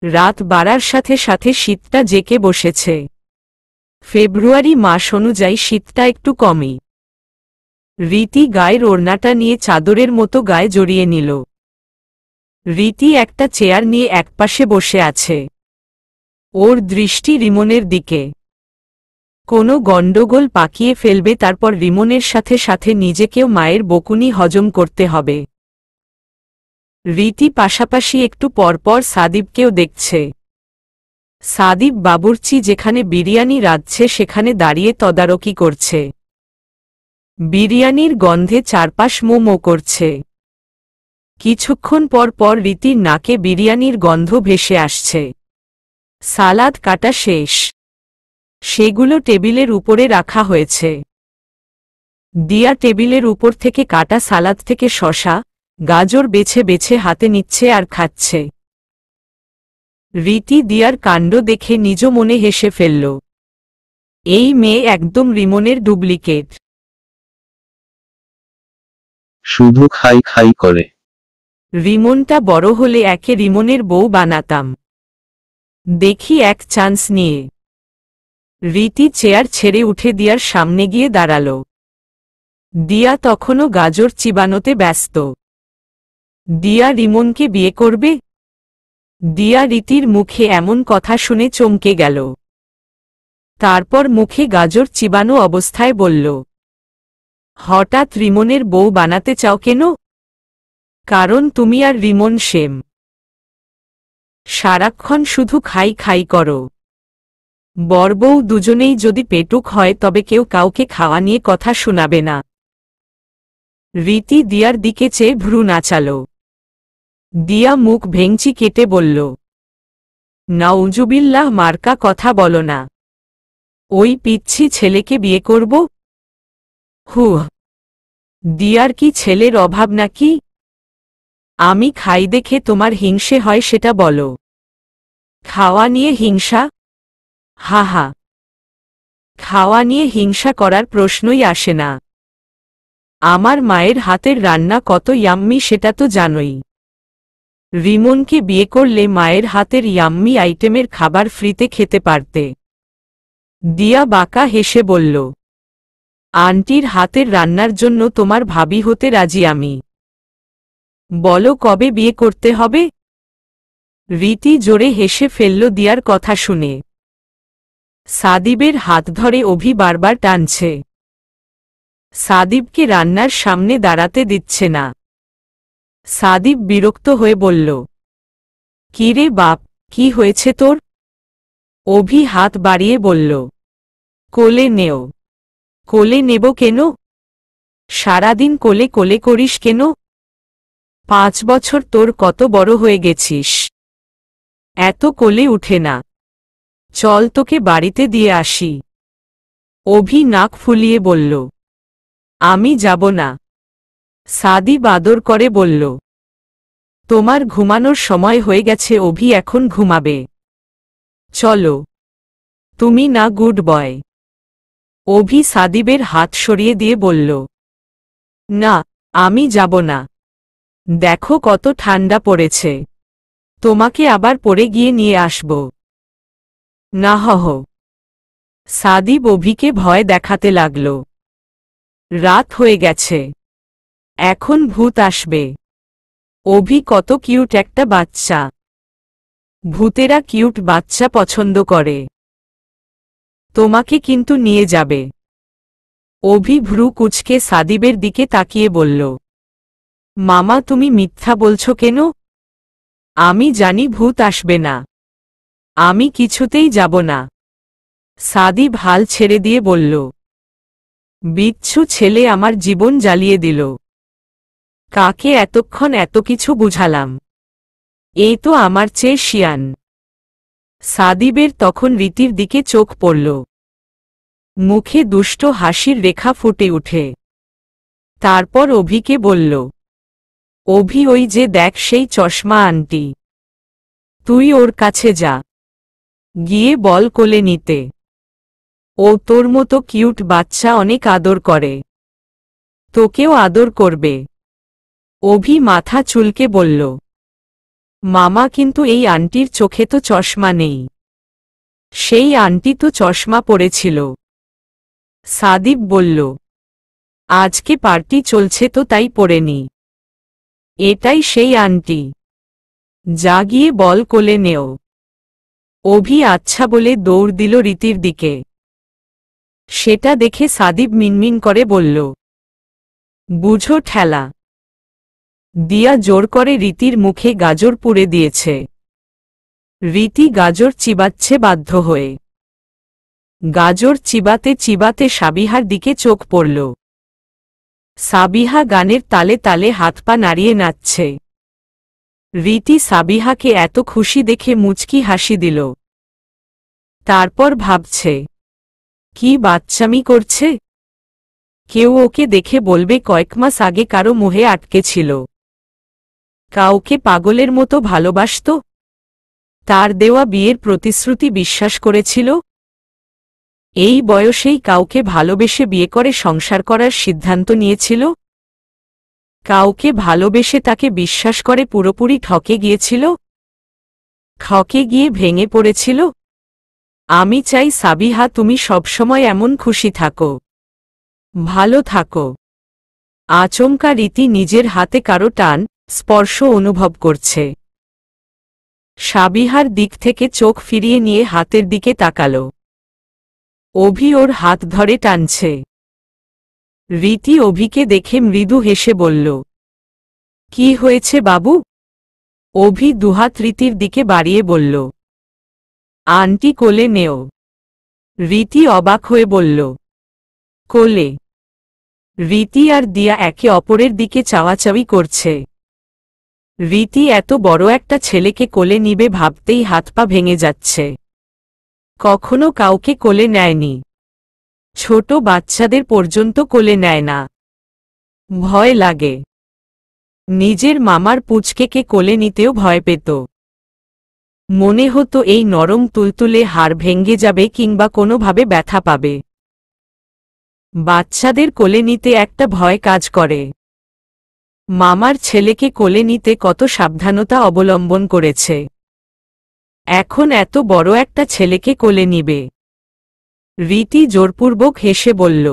রাত বাড়ার সাথে সাথে শীতটা জেঁকে বসেছে। ফেব্রুয়ারি মাস অনুযায়ী শীতটা একটু কমই। রীতি গায়ের ওড়নাটা নিয়ে চাদরের মতো গায়ে জড়িয়ে নিল। রীতি একটা চেয়ার নিয়ে একপাশে বসে আছে। ওর দৃষ্টি রিমনের দিকে। কোনো গণ্ডগোল পাকিয়ে ফেলবে, তারপর রিমনের সাথে সাথে নিজেকেও মায়ের বকুনি হজম করতে হবে। রীতি পাশাপাশি একটু পরপর সাদিবকেও দেখছে। সাদিব বাবুর্চি যেখানে বিরিয়ানি রাঁধছে সেখানে দাঁড়িয়ে তদারকি করছে। বিরিয়ানির গন্ধে চারপাশ মো মো করছে। কিছুক্ষণ পর পর রীতির নাকে বিরিয়ানির গন্ধ ভেসে আসছে। সালাদ কাটা শেষ। সেগুলো টেবিলের উপরে রাখা হয়েছে। দিয়া টেবিলের উপর থেকে কাটা সালাদ থেকে শসা, গাজর বেছে বেছে হাতে নিচ্ছে আর খাচ্ছে। রীতি দিয়ার কাণ্ড দেখে নিজ মনে হেসে ফেলল। এই মেয়ে একদম রিমনের ডুপ্লিকেট। শুধু খাই খাই করে। রিমনটা বড় হলে একে রিমনের বউ বানাতাম। দেখি এক চান্স নিয়ে। রীতি চেয়ার ছেড়ে উঠে দিয়ার সামনে গিয়ে দাঁড়াল। দিয়া তখনও গাজর চিবানোতে ব্যস্ত। দিয়া রিমনকে বিয়ে করবে? দিয়া রীতির মুখে এমন কথা শুনে চমকে গেল। তারপর মুখে গাজর চিবানো অবস্থায় বলল, হঠাৎ রিমনের বউ বানাতে চাও কেন? কারণ তুমি আর রিমন সেম। সারাক্ষণ শুধু খাই খাই করো। বরবউ দুজনেই যদি পেটুক হয় তবে কেউ কাউকে খাওয়া নিয়ে কথা শোনাবে না। রীতি দিয়ার দিকে চেয়ে ভ্রু নাচাল। দিয়া মুখ ভেঙচি কেটে বলল, নাউজুবিল্লাহ, মার্কা কথা বলো না। ওই পিচ্ছি ছেলেকে বিয়ে করব? হুহ, দিয়ার কি ছেলের অভাব নাকি? আমি খাই দেখে তোমার হিংসে হয় সেটা বলো। খাওয়া নিয়ে হিংসা? হা হা, খাওয়া নিয়ে হিংসা করার প্রশ্নই আসে না। আমার মায়ের হাতের রান্না কত ইয়াম্মি সেটা তো জানোই। রিমনকে বিয়ে করলে মায়ের হাতের ইয়াম্মি আইটেমের খাবার ফ্রিতে খেতে পারতে। দিয়া বাঁকা হেসে বলল, আন্টির হাতের রান্নার জন্য তোমার ভাবি হতে রাজি আমি। বলো কবে বিয়ে করতে হবে? রীতি জোরে হেসে ফেলল দিয়ার কথা শুনে। সাদিবের হাত ধরে অভি বারবার টানছে। সাদিবকে রান্নার সামনে দাঁড়াতে দিচ্ছে না। সাদিব বিরক্ত হয়ে বলল, কি রে বাপ, কি হয়েছে তোর? অভি হাত বাড়িয়ে বলল, কোলে নেও। কোলে নেব কেন? সারাদিন কোলে কোলে করিস কেন? 5 বছর তোর কত বড় হয়ে গেছিস, এত কোলে উঠে না। চল তোকে বাড়িতে দিয়ে আসি। অভি নাক ফুলিয়ে বলল, আমি যাব না। সাদিব আদর করে বলল, তোমার ঘুমানোর সময় হয়ে গেছে অভি, এখন ঘুমাবে। চলো। তুমি না গুড বয়। অভি সাদিবের হাত সরিয়ে দিয়ে বলল, না, আমি যাব না। দেখো কত ঠান্ডা পড়েছে, তোমাকে আবার পড়ে গিয়ে নিয়ে আসব। না হহ। সাদিব অভিকে ভয় দেখাতে লাগল। রাত হয়ে গেছে, এখন ভূত আসবে। অভি কত কিউট একটা বাচ্চা। ভূতেরা কিউট বাচ্চা পছন্দ করে। তোমাকে কিন্তু নিয়ে যাবে। অভি ভ্রু কুঁচকে সাদিবের দিকে তাকিয়ে বলল, মামা তুমি মিথ্যা বলছো কেন? আমি জানি ভূত আসবে না। আমি কিছুতেই যাব না। সাদিব হাল ছেড়ে দিয়ে বলল, বিচ্ছু ছেলে আমার জীবন জ্বালিয়ে দিল। কাকে এতক্ষণ এত কিছু বুঝালাম? এই তো আমার চেয়ে শিয়ান। সাদিবের তখন রীতির দিকে চোখ পড়ল। মুখে দুষ্ট হাসির রেখা ফুটে উঠে। তারপর অভিকে বলল, অভি ওই যে দেখ সেই চশমা আন্টি, তুই ওর কাছে যা, গিয়ে বল কোলে নিতে। ও তোর মতো কিউট বাচ্চা অনেক আদর করে, তোকেও আদর করবে। অভি মাথা চুলকে বলল, মামা, কিন্তু এই আন্টির চোখে তো চশমা নেই। সেই আন্টি তো চশমা পরেছিল। সাদিব বলল, আজকে পার্টি চলছে তো তাই পরেনি। এটাই সেই আন্টি। যা গিয়ে বল কোলে নেও। অভি আচ্ছা বলে দৌড় দিল রীতির দিকে। সেটা দেখে সাদিব মিনমিন করে বলল, বুঝো ঠেলা। দিয়া জোর করে রীতির মুখে গাজর পুড়ে দিয়েছে। রীতি গাজর চিবাচ্ছে বাধ্য হয়ে। গাজর চিবাতে চিবাতে সাবিহার দিকে চোখ পড়ল। সাবিহা গানের তালে তালে হাত পা নাড়িয়ে নাচছে। রীতি সাবিহাকে এত খুশি দেখে মুচকি হাসি দিল। তারপর ভাবছে, কি বাচ্চামি করছে। কেউ ওকে দেখে বলবে কয়েক মাস আগে কারো মোহে আটকে ছিল। কাউকে পাগলের মতো ভালোবাসত। তার দেওয়া বিয়ের প্রতিশ্রুতি বিশ্বাস করেছিল। এই বয়সেই কাউকে ভালোবেসে বিয়ে করে সংসার করার সিদ্ধান্ত নিয়েছিল। কাউকে ভালোবেসে তাকে বিশ্বাস করে পুরোপুরি ঠকে গিয়েছিল। ঠকে গিয়ে ভেঙে পড়েছিল। আমি চাই সাবিহা, তুমি সবসময় এমন খুশি থাকো, ভালো থাকো। আচমকা রীতি নিজের হাতে কারো টান স্পর্শ অনুভব করছে। সাবিহার দিক থেকে চোখ ফিরিয়ে নিয়ে হাতের দিকে তাকাল। অভি ওর হাত ধরে টানছে। রীতি অভিকে দেখে মৃদু হেসে বলল, কি হয়েছে বাবু? অভি দুহাত রীতির দিকে বাড়িয়ে বলল, আন্টি কোলে নেও। রীতি অবাক হয়ে বলল, কোলে? রীতি আর দিয়া একে অপরের দিকে চাওয়াচাওয়ি করছে। রীতি এত বড় একটা ছেলেকে কোলে নিবে ভাবতেই হাত পা ভেঙে যাচ্ছে। কখনো কাউকে কোলে নেয়নি। ছোট বাচ্চাদের পর্যন্ত কোলে নেয় না। ভয় লাগে। নিজের মামার পুচকেকে কোলে নিতেও ভয় পেত। মনে হতো এই নরম তুলতুলে হাড় ভেঙে যাবে কিংবা কোনোভাবে ব্যথা পাবে। বাচ্চাদের কোলে নিতে একটা ভয় কাজ করে। মামার ছেলেকে কোলে নিতে কত সাবধানতা অবলম্বন করেছে। এখন এত বড় একটা ছেলেকে কোলে নিবে। রীতি জোরপূর্বক হেসে বলল,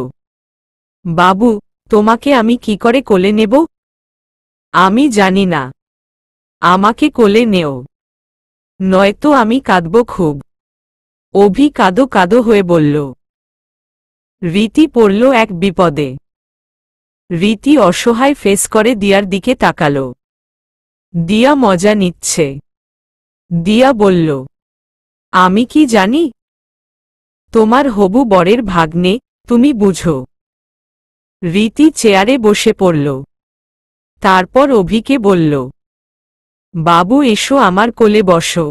বাবু, তোমাকে আমি কি করে কোলে নেব? আমি জানি না। আমাকে কোলে নেও, নয়তো আমি কাঁদব খুব। অভি কাঁদো কাঁদো হয়ে বলল। রীতি পড়ল এক বিপদে। রীতি অসহায় ফেস করে দিয়ার দিকে তাকাল। দিয়া মজা নিচ্ছে। দিয়া বলল, আমি কি জানি? তোমার হবু বরের ভাগ্নে, তুমি বুঝো। রীতি চেয়ারে বসে পড়ল। তারপর অভিকে বলল, বাবু এসো আমার কোলে বসো।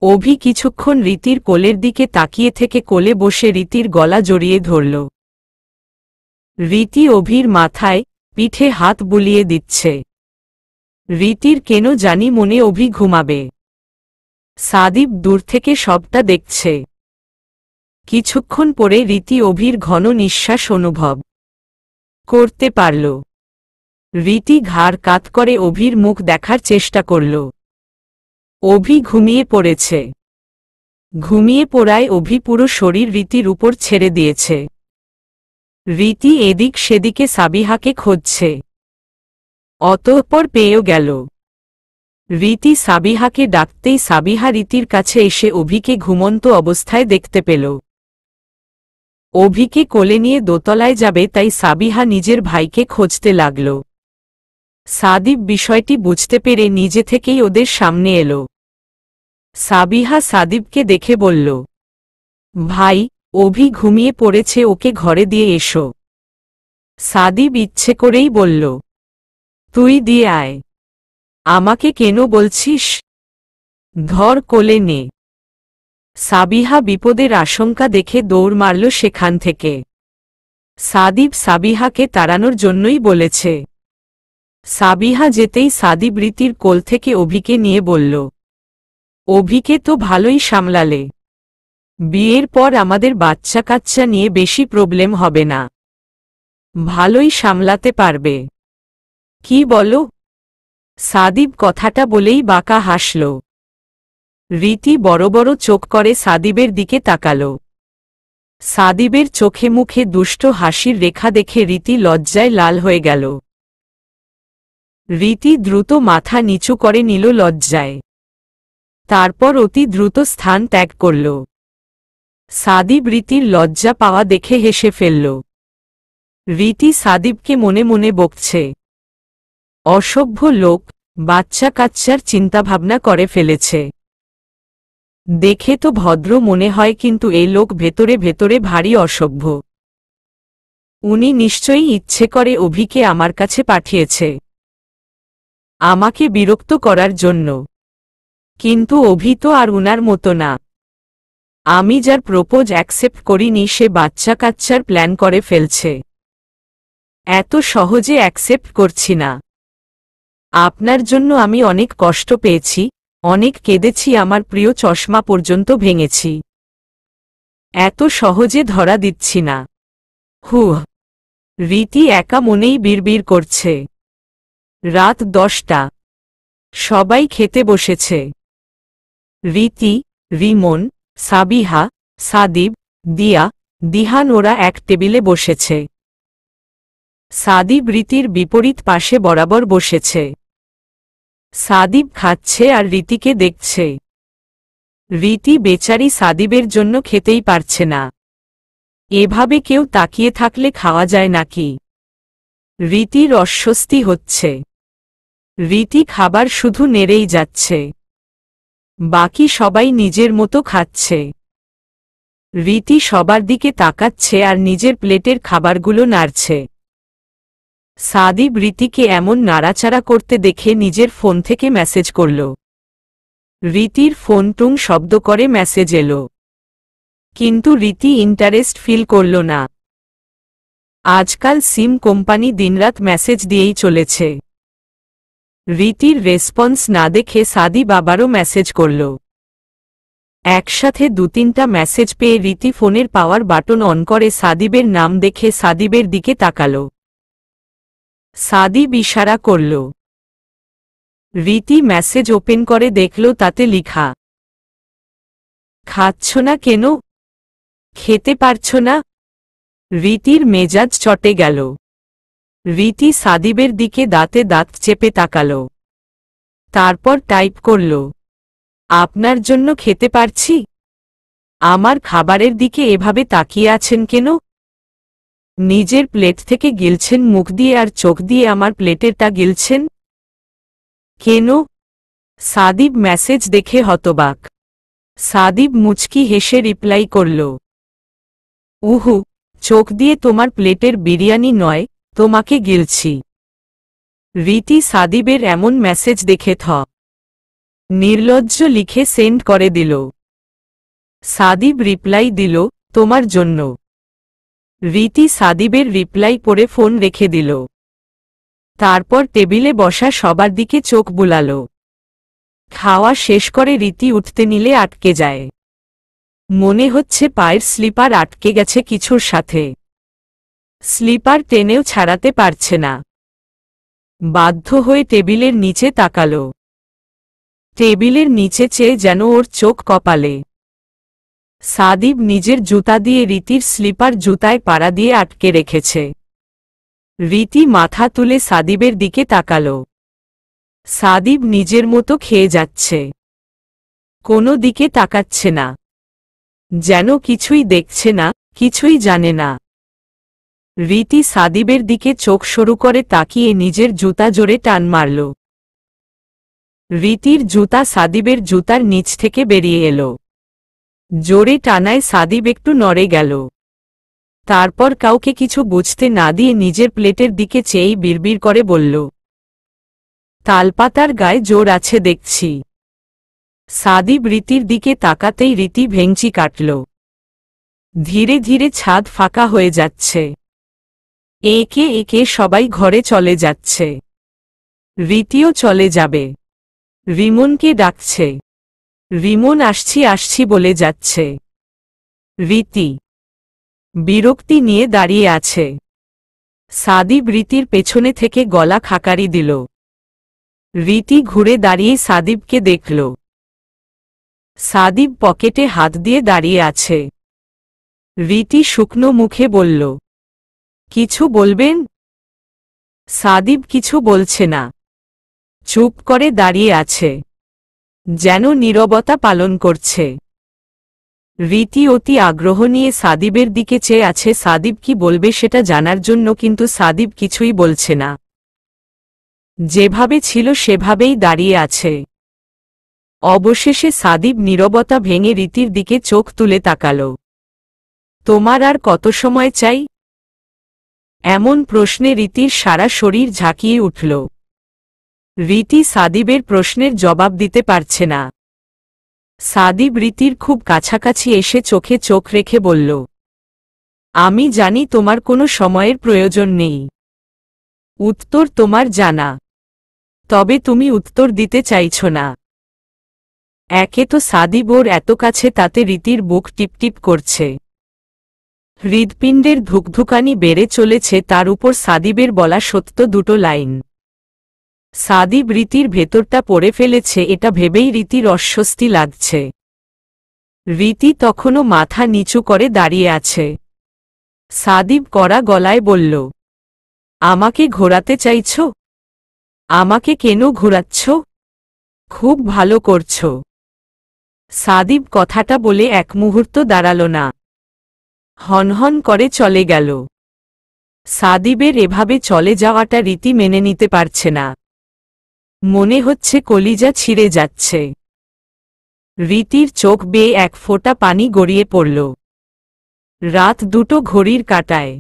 অভি কিছুক্ষণ রীতির কোলের দিকে তাকিয়ে থেকে কোলে বসে রীতির গলা জড়িয়ে ধরল। রীতি অভির মাথায় পিঠে হাত বুলিয়ে দিচ্ছে। রীতির কেন জানি মনে অভি ঘুমাবে। সাদিব দূর থেকে সবটা দেখছে। কিছুক্ষণ পরে রীতি অভির ঘন নিঃশ্বাস অনুভব করতে পারল। রীতি ঘাড় কাত করে অভির মুখ দেখার চেষ্টা করল। অভি ঘুমিয়ে পড়েছে। ঘুমিয়ে পড়ায় অভি পুরো শরীর রীতির উপর ছেড়ে দিয়েছে। রীতি এদিক সেদিকে সাবিহাকে খুঁজছে। অতঃপর পেয়েও গেল। রীতি সাবিহাকে ডাকতেই সাবিহা রীতির কাছে এসে অভিকে ঘুমন্ত অবস্থায় দেখতে পেল। অভিকে কোলে নিয়ে দোতলায় যাবে তাই সাবিহা নিজের ভাইকে খুঁজতে লাগল। সাদিব বিষয়টি বুঝতে পেরে নিজে থেকেই ওদের সামনে এলো। সাবিহা সাদিবকে দেখে বলল, ভাই, অভি ঘুমিয়ে পড়েছে, ওকে ঘরে দিয়ে এসো। সাদিব ইচ্ছে করেই বলল, তুই দিয়ে আয়। আমাকে কেন বলছিস? ধর কোলে নে। সাবিহা বিপদের আশঙ্কা দেখে দৌড় মারল সেখান থেকে। সাদিব সাবিহাকে তাড়ানোর জন্যই বলেছে। সাবিহা যেতেই সাদিব রীতির কোল থেকে অভিকে নিয়ে বলল, অভিকে তো ভালোই সামলালে। বিয়ের পর আমাদের বাচ্চা কাচ্চা নিয়ে বেশি প্রবলেম হবে না। ভালোই সামলাতে পারবে, কি বলো? সাদিব কথাটা বলেই বাঁকা হাসল। রীতি বড় বড় চোখ করে সাদিবের দিকে তাকাল। সাদিবের চোখে মুখে দুষ্ট হাসির রেখা দেখে রীতি লজ্জায় লাল হয়ে গেল। রীতি দ্রুত মাথা নিচু করে নিল লজ্জায়। তারপর অতি দ্রুত স্থান ত্যাগ করল। সাদিব রীতির লজ্জা পাওয়া দেখে হেসে ফেলল। রীতি সাদিবকে মনে মনে বকছে, অসভ্য লোক, বাচ্চা কাচ্চার চিন্তাভাবনা করে ফেলেছে। দেখে তো ভদ্র মনে হয়, কিন্তু এই লোক ভেতরে ভেতরে ভারী অসভ্য। উনি নিশ্চয়ই ইচ্ছে করে অভিকে আমার কাছে পাঠিয়েছে, আমাকে বিরক্ত করার জন্য। কিন্তু অভি তো আর উনার মতো না। আমি যার প্রপোজ অ্যাকসেপ্ট করিনি সে বাচ্চা কাচ্চার প্ল্যান করে ফেলছে। এত সহজে অ্যাকসেপ্ট করছি না। আপনার জন্য আমি অনেক কষ্ট পেয়েছি, অনেক কেঁদেছি, আমার প্রিয় চশমা পর্যন্ত ভেঙেছি। এত সহজে ধরা দিচ্ছি না। হুহ। রীতি একা মনেই বিড়বিড় করছে। রাত 10টা। সবাই খেতে বসেছে। রীতি, রিমন, সাবিহা, সাদিব, দিয়া, দিহান ওরা এক টেবিলে বসেছে। সাদিব রীতির বিপরীত পাশে বরাবর বসেছে। সাদিব খাচ্ছে আর রীতিকে দেখছে। রীতি বেচারি সাদিবের জন্য খেতেই পারছে না। এভাবে কেউ তাকিয়ে থাকলে খাওয়া যায় নাকি? রীতির অস্বস্তি হচ্ছে। রীতি খাবার শুধু নেড়েই যাচ্ছে। বাকি সবাই নিজের মতো খাচ্ছে। রীতি সবার দিকে তাকাচ্ছে আর নিজের প্লেটের খাবারগুলো নাড়ছে। সাদিব রীতিকে এমন নাড়াচাড়া করতে দেখে নিজের ফোন থেকে মেসেজ করল। রীতির ফোন টুং শব্দ করে মেসেজ এলো, কিন্তু রীতি ইন্টারেস্ট ফিল করল না। আজকাল সিম কোম্পানি দিনরাত মেসেজ দিয়েই চলেছে। রীতির রেসপন্স না দেখে সাদিব আবারও মেসেজ করল। একসাথে 2-3টা মেসেজ পেয়ে রীতি ফোনের পাওয়ার বাটন অন করে সাদিবের নাম দেখে সাদিবের দিকে তাকাল। সাদিব ইশারা করল। রীতি মেসেজ ওপেন করে দেখল তাতে লিখা, খাচ্ছ না কেন? খেতে পারছ না? রীতির মেজাজ চটে গেল। রীতি সাদিবের দিকে দাঁতে দাঁত চেপে তাকাল। তারপর টাইপ করল, আপনার জন্য খেতে পারছি। আমার খাবারের দিকে এভাবে তাকিয়ে আছেন কেন? নিজের প্লেট থেকে গিলছেন মুখ দিয়ে আর চোখ দিয়ে আমার প্লেটেরটা গিলছেন কেন? সাদিব মেসেজ দেখে হতবাক। সাদিব মুচকি হেসে রিপ্লাই করল, উহু, চোখ দিয়ে তোমার প্লেটের বিরিয়ানি নয়, তোমাকে গিলছি। রীতি সাদিবের এমন মেসেজ দেখে নির্লজ্জ লিখে সেন্ড করে দিল। সাদিব রিপ্লাই দিল, তোমার জন্য। রীতি সাদিবের রিপ্লাই পড়ে ফোন রেখে দিল। তারপর টেবিলে বসা সবার দিকে চোখ বুলাল। খাওয়া শেষ করে রীতি উঠতে নিলে আটকে যায়। মনে হচ্ছে পায়ের স্লিপার আটকে গেছে কিছুর সাথে। স্লিপার টেনেও ছাড়াতে পারছে না। বাধ্য হয়ে টেবিলের নিচে তাকাল। টেবিলের নিচে চেয়ে যেন ওর চোখ কপালে। সাদিব নিজের জুতা দিয়ে রীতির স্লিপার জুতায় পাড়া দিয়ে আটকে রেখেছে। রীতি মাথা তুলে সাদিবের দিকে তাকাল। সাদিব নিজের মতো খেয়ে যাচ্ছে। কোনো দিকে তাকাচ্ছে না, যেন কিছুই দেখছে না, কিছুই জানে না। রীতি সাদিবের দিকে চোখ সরু করে তাকিয়ে নিজের জুতা জোরে টান মারল। রীতির জুতা সাদিবের জুতার নিচ থেকে বেরিয়ে এলো। জোরে টানায় সাদিব একটু নড়ে গেল। তারপর কাউকে কিছু বুঝতে না দিয়ে নিজের প্লেটের দিকে চেয়েই বিড়বিড় করে বলল, তালপাতার গায়ে জোর আছে দেখছি। সাদিব রীতির দিকে তাকাতেই রীতি ভেঙচি কাটল। ধীরে ধীরে ছাদ ফাঁকা হয়ে যাচ্ছে। একে একে সবাই ঘরে চলে যাচ্ছে। রীতিও চলে যাবে। রিমনকে ডাকছে। রিমন আসছি আসছি বলে যাচ্ছে। রীতি বিরক্তি নিয়ে দাঁড়িয়ে আছে। সাদিব রীতির পেছনে থেকে গলা খাকারি দিল। রীতি ঘুরে দাঁড়িয়ে সাদিবকে দেখল। সাদিব পকেটে হাত দিয়ে দাঁড়িয়ে আছে। রীতি শুকনো মুখে বলল, কিছু বলবেন? সাদিব কিছু বলছে না, চুপ করে দাঁড়িয়ে আছে, যেন নীরবতা পালন করছে। রীতি অতি আগ্রহ নিয়ে সাদিবের দিকে চেয়ে আছে সাদিব কি বলবে সেটা জানার জন্য, কিন্তু সাদিব কিছুই বলছে না, যেভাবে ছিল সেভাবেই দাঁড়িয়ে আছে। অবশেষে সাদিব নীরবতা ভেঙে রীতির দিকে চোখ তুলে তাকাল। তোমার আর কত সময় চাই? এমন প্রশ্নে রীতির সারা শরীর ঝাঁকিয়ে উঠল। রীতি সাদিবের প্রশ্নের জবাব দিতে পারছে না। সাদিব রীতির খুব কাছাকাছি এসে চোখে চোখ রেখে বলল, আমি জানি তোমার কোনো সময়ের প্রয়োজন নেই, উত্তর তোমার জানা, তবে তুমি উত্তর দিতে চাইছ না। একে তো সাদিব ওর এত কাছে, তাতে রীতির বুক টিপটিপ করছে, হৃদপিণ্ডের ধুকধুকানি বেড়ে চলেছে, তার উপর সাদিবের বলা সত্য দুটো লাইন। সাদিব রীতির ভেতরটা পড়ে ফেলেছে, এটা ভেবেই রীতির অস্বস্তি লাগছে। রীতি তখনও মাথা নিচু করে দাঁড়িয়ে আছে। সাদিব কড়া গলায় বলল, আমাকে ঘোরাতে চাইছ? আমাকে কেন ঘোরাচ্ছ? খুব ভালো করছ। সাদিব কথাটা বলে এক মুহূর্ত দাঁড়াল না, হনহন করে চলে গেল। সাদিবের এভাবে চলে যাওয়াটা রীতি মেনে নিতে পারছে না, মনে হচ্ছে কলিজা ছিঁড়ে যাচ্ছে। রীতির চোখ বেয়ে এক ফোঁটা পানি গড়িয়ে পড়ল। রাত দুটো ঘড়ির কাঁটায়।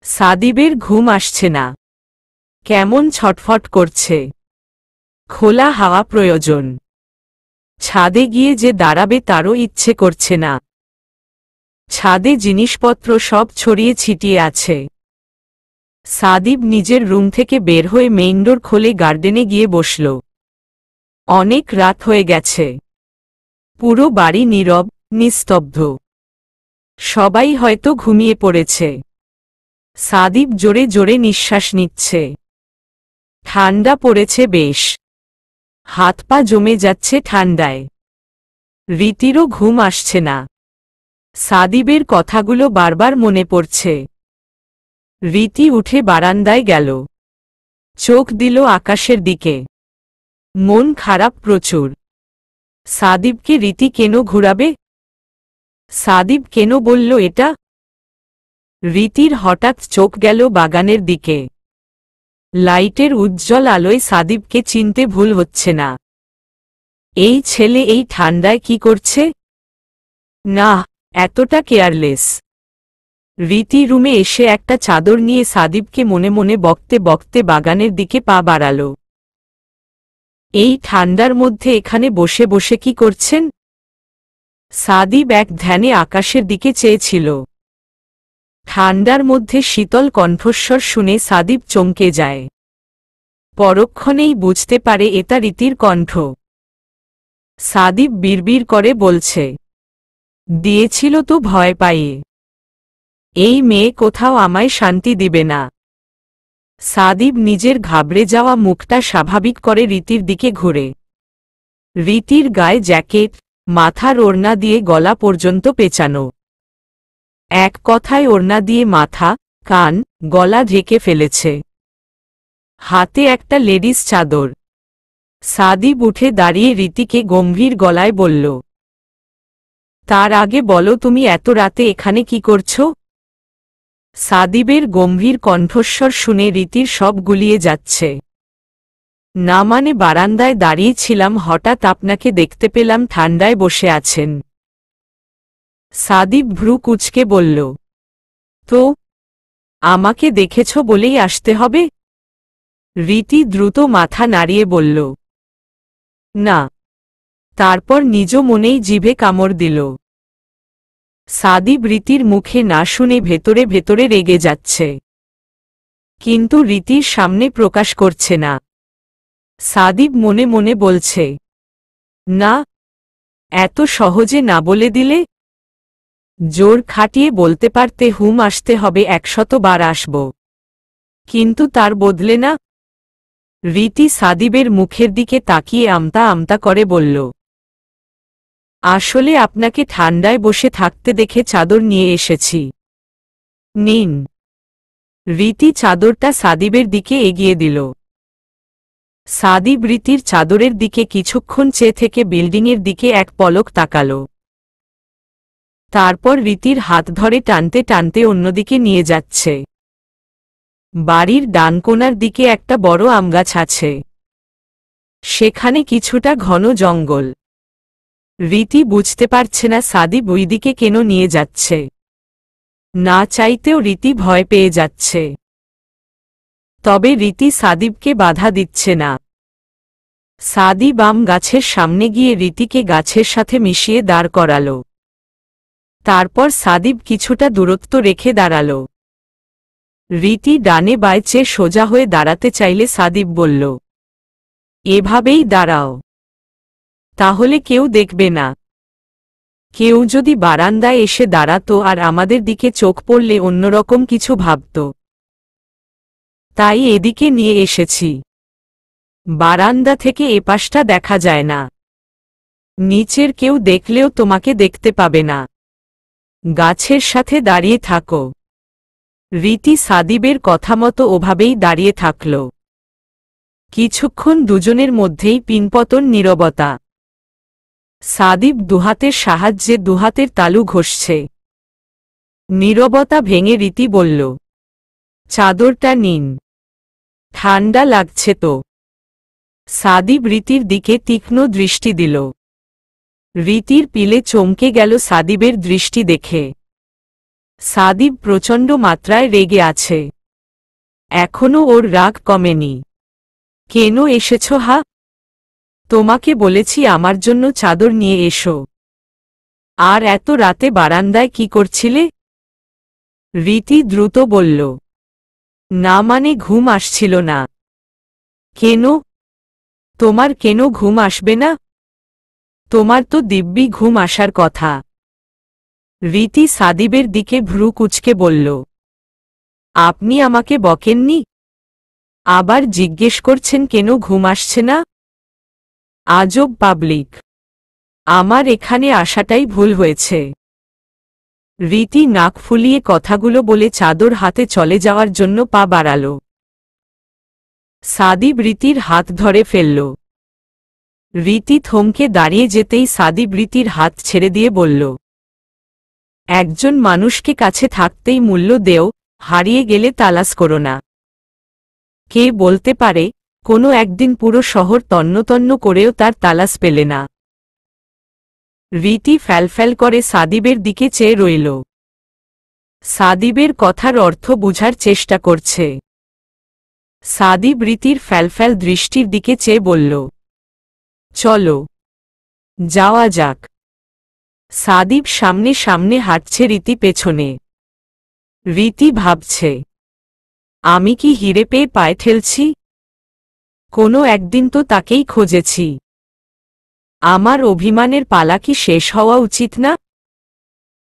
সাদিবের ঘুম আসছে না, কেমন ছটফট করছে। খোলা হাওয়া প্রয়োজন। ছাদে গিয়ে যে দাঁড়াবে তারও ইচ্ছে করছে না। ছাদে জিনিসপত্র সব ছড়িয়ে ছিটিয়ে আছে। সাদিব নিজের রুম থেকে বের হয়ে মেইন ডোর খুলে গার্ডেনে গিয়ে বসল। অনেক রাত হয়ে গেছে, পুরো বাড়ি নীরব, নিস্তব্ধ, সবাই হয়তো ঘুমিয়ে পড়েছে। সাদিব জোরে জোরে নিঃশ্বাস নিচ্ছে। ঠান্ডা পড়েছে বেশ, হাত পা জমে যাচ্ছে ঠান্ডায়। রীতিরও ঘুম আসছে না, সাদিবের কথাগুলো বারবার মনে পড়ছে। রীতি উঠে বারান্দায় গেল, চোখ দিল আকাশের দিকে। মন খারাপ প্রচুর। সাদিবকে রীতি কেন ঘুরাবে? সাদিব কেন বলল এটা? রীতির হঠাৎ চোখ গেল বাগানের দিকে। লাইটের উজ্জ্বল আলোয় সাদিবকে চিনতে ভুল হচ্ছে না। এই ছেলে এই ঠান্ডায় কি করছে? না, এতটা কেয়ারলেস। রীতি রুমে এসে একটা চাদর নিয়ে সাদিবকে মনে মনে বকতে বকতে বাগানের দিকে পা বাড়াল। এই ঠান্ডার মধ্যে এখানে বসে বসে কি করছেন? সাদিব এক ধ্যানে আকাশের দিকে চেয়েছিল। ঠান্ডার মধ্যে শীতল কণ্ঠস্বর শুনে সাদিব চমকে যায়। পরক্ষণেই বুঝতে পারে এটা রীতির কণ্ঠ। সাদিব বিড়বিড় করে বলছে, দিয়েছিল তো ভয় পাইয়ে। এই মেয়ে কোথাও আমায় শান্তি দিবে না। সাদিব নিজের ঘাবড়ে যাওয়া মুখটা স্বাভাবিক করে রীতির দিকে ঘুরে। রীতির গায়ে জ্যাকেট, মাথার ওড়না দিয়ে গলা পর্যন্ত পেঁচানো। এক কথায় ওড়না দিয়ে মাথা, কান, গলা ঢেকে ফেলেছে। হাতে একটা লেডিস চাদর। সাদিব উঠে দাঁড়িয়ে রীতিকে গম্ভীর গলায় বলল, তার আগে বলো তুমি এত রাতে এখানে কি করছো? সাদিবের গম্ভীর কণ্ঠস্বর শুনে রীতির সব গুলিয়ে যাচ্ছে। না মানে বারান্দায় দাঁড়িয়েছিলাম, হঠাৎ আপনাকে দেখতে পেলাম ঠান্ডায় বসে আছেন। সাদিব ভ্রু কুঁচকে বলল, তো আমাকে দেখেছ বলেই আসতে হবে? রীতি দ্রুত মাথা নাড়িয়ে বলল, না। তারপর নিজ মনেই জিভে কামড় দিল। সাদিব রীতির মুখে না শুনে ভেতরে ভেতরে রেগে যাচ্ছে, কিন্তু রীতির সামনে প্রকাশ করছে না। সাদিব মনে মনে বলছে, না, এত সহজে না বলে দিলে? জোর খাটিয়ে বলতে পারতে হুম আসতে হবে 100 বার আসব, কিন্তু তার বদলে না। রীতি সাদিবের মুখের দিকে তাকিয়ে আমতা আমতা করে বলল, আসলে আপনাকে ঠান্ডায় বসে থাকতে দেখে চাদর নিয়ে এসেছি। নিন। রীতি চাদরটা সাদিবের দিকে এগিয়ে দিল। সাদিব রীতির চাদরের দিকে কিছুক্ষণ চেয়ে থেকে বিল্ডিংয়ের দিকে এক পলক তাকাল। তারপর রীতির হাত ধরে টানতে টানতে অন্যদিকে নিয়ে যাচ্ছে। বাড়ির ডান কোণার দিকে একটা বড় আমগাছ আছে। সেখানে কিছুটা ঘন জঙ্গল। রীতি বুঝতে পারছে না সাদিব ওইদিকে কেন নিয়ে যাচ্ছে। না চাইতেও রীতি ভয় পেয়ে যাচ্ছে। তবে রীতি সাদিবকে বাধা দিচ্ছে না। সাদিব আম গাছের সামনে গিয়ে রীতিকে গাছের সাথে মিশিয়ে দাঁড় করাল। তারপর সাদিব কিছুটা দূরত্ব রেখে দাঁড়াল। রীতি ডানে বাঁয়ে চেয়ে সোজা হয়ে দাঁড়াতে চাইলে সাদিব বলল, এভাবেই দাঁড়াও, তাহলে কেউ দেখবে না। কেউ যদি বারান্দায় এসে দাঁড়াতো আর আমাদের দিকে চোখ পড়লে অন্যরকম কিছু ভাবত। তাই এদিকে নিয়ে এসেছি। বারান্দা থেকে এপাশটা দেখা যায় না। নিচের কেউ দেখলেও তোমাকে দেখতে পাবে না। গাছের সাথে দাঁড়িয়ে থাকো। রীতি সাদিবের কথা মতো ওভাবেই দাঁড়িয়ে থাকল। কিছুক্ষণ দুজনের মধ্যেই পিনপতন নীরবতা। সাদিব দুহাতের সাহায্যে দুহাতের তালু ঘষছে। নীরবতা ভেঙে রীতি বলল, চাদরটা নিন, ঠান্ডা লাগছে তো। সাদিব রীতির দিকে তীক্ষ্ণ দৃষ্টি দিল। রীতির পিলে চমকে গেল সাদিবের দৃষ্টি দেখে। সাদিব প্রচণ্ড মাত্রায় রেগে আছে। এখনো ওর রাগ কমেনি। কেন এসেছ হা? তোমাকে বলেছি আমার জন্য চাদর নিয়ে এসো। আর এত রাতে বারান্দায় কি করছিলে? রীতি দ্রুত বলল, না মানে ঘুম আসছিল না। কেন? তোমার কেন ঘুম আসবে না? তোমার তো দিব্যি ঘুম আসার কথা। রীতি সাদিবের দিকে ভ্রু কুঁচকে বলল, আপনি আমাকে বকেননি? আবার জিজ্ঞেস করছেন কেন ঘুম আসছে না? আজব পাবলিক। আমার এখানে আসাটাই ভুল হয়েছে। রীতি নাক ফুলিয়ে কথাগুলো বলে চাদর হাতে চলে যাওয়ার জন্য পা বাড়াল। সাদিব রীতির হাত ধরে ফেলল। রীতি থমকে দাঁড়িয়ে যেতেই সাদিব রীতির হাত ছেড়ে দিয়ে বলল, একজন মানুষকে কাছে থাকতেই মূল্য দেও, হারিয়ে গেলে তালাশ করো না। কে বলতে পারে কোনো একদিন পুরো শহর তন্নতন্ন করেও তার তালাশ পেলে না। রীতি ফ্যালফ্যাল করে সাদিবের দিকে চেয়ে রইল। সাদিবের কথার অর্থ বুঝার চেষ্টা করছে। সাদিব রীতির ফ্যালফ্যাল দৃষ্টির দিকে চেয়ে বলল, চলো যাওয়া যাক। সাদিব সামনে সামনে হাঁটছে, রীতি পেছনে। রীতি ভাবছে, আমি কি হিরে পেয়ে পায়ে ঠেলছি? কোনো একদিন তো তাকেই খুঁজেছি। আমার অভিমানের পালা কি শেষ হওয়া উচিত না?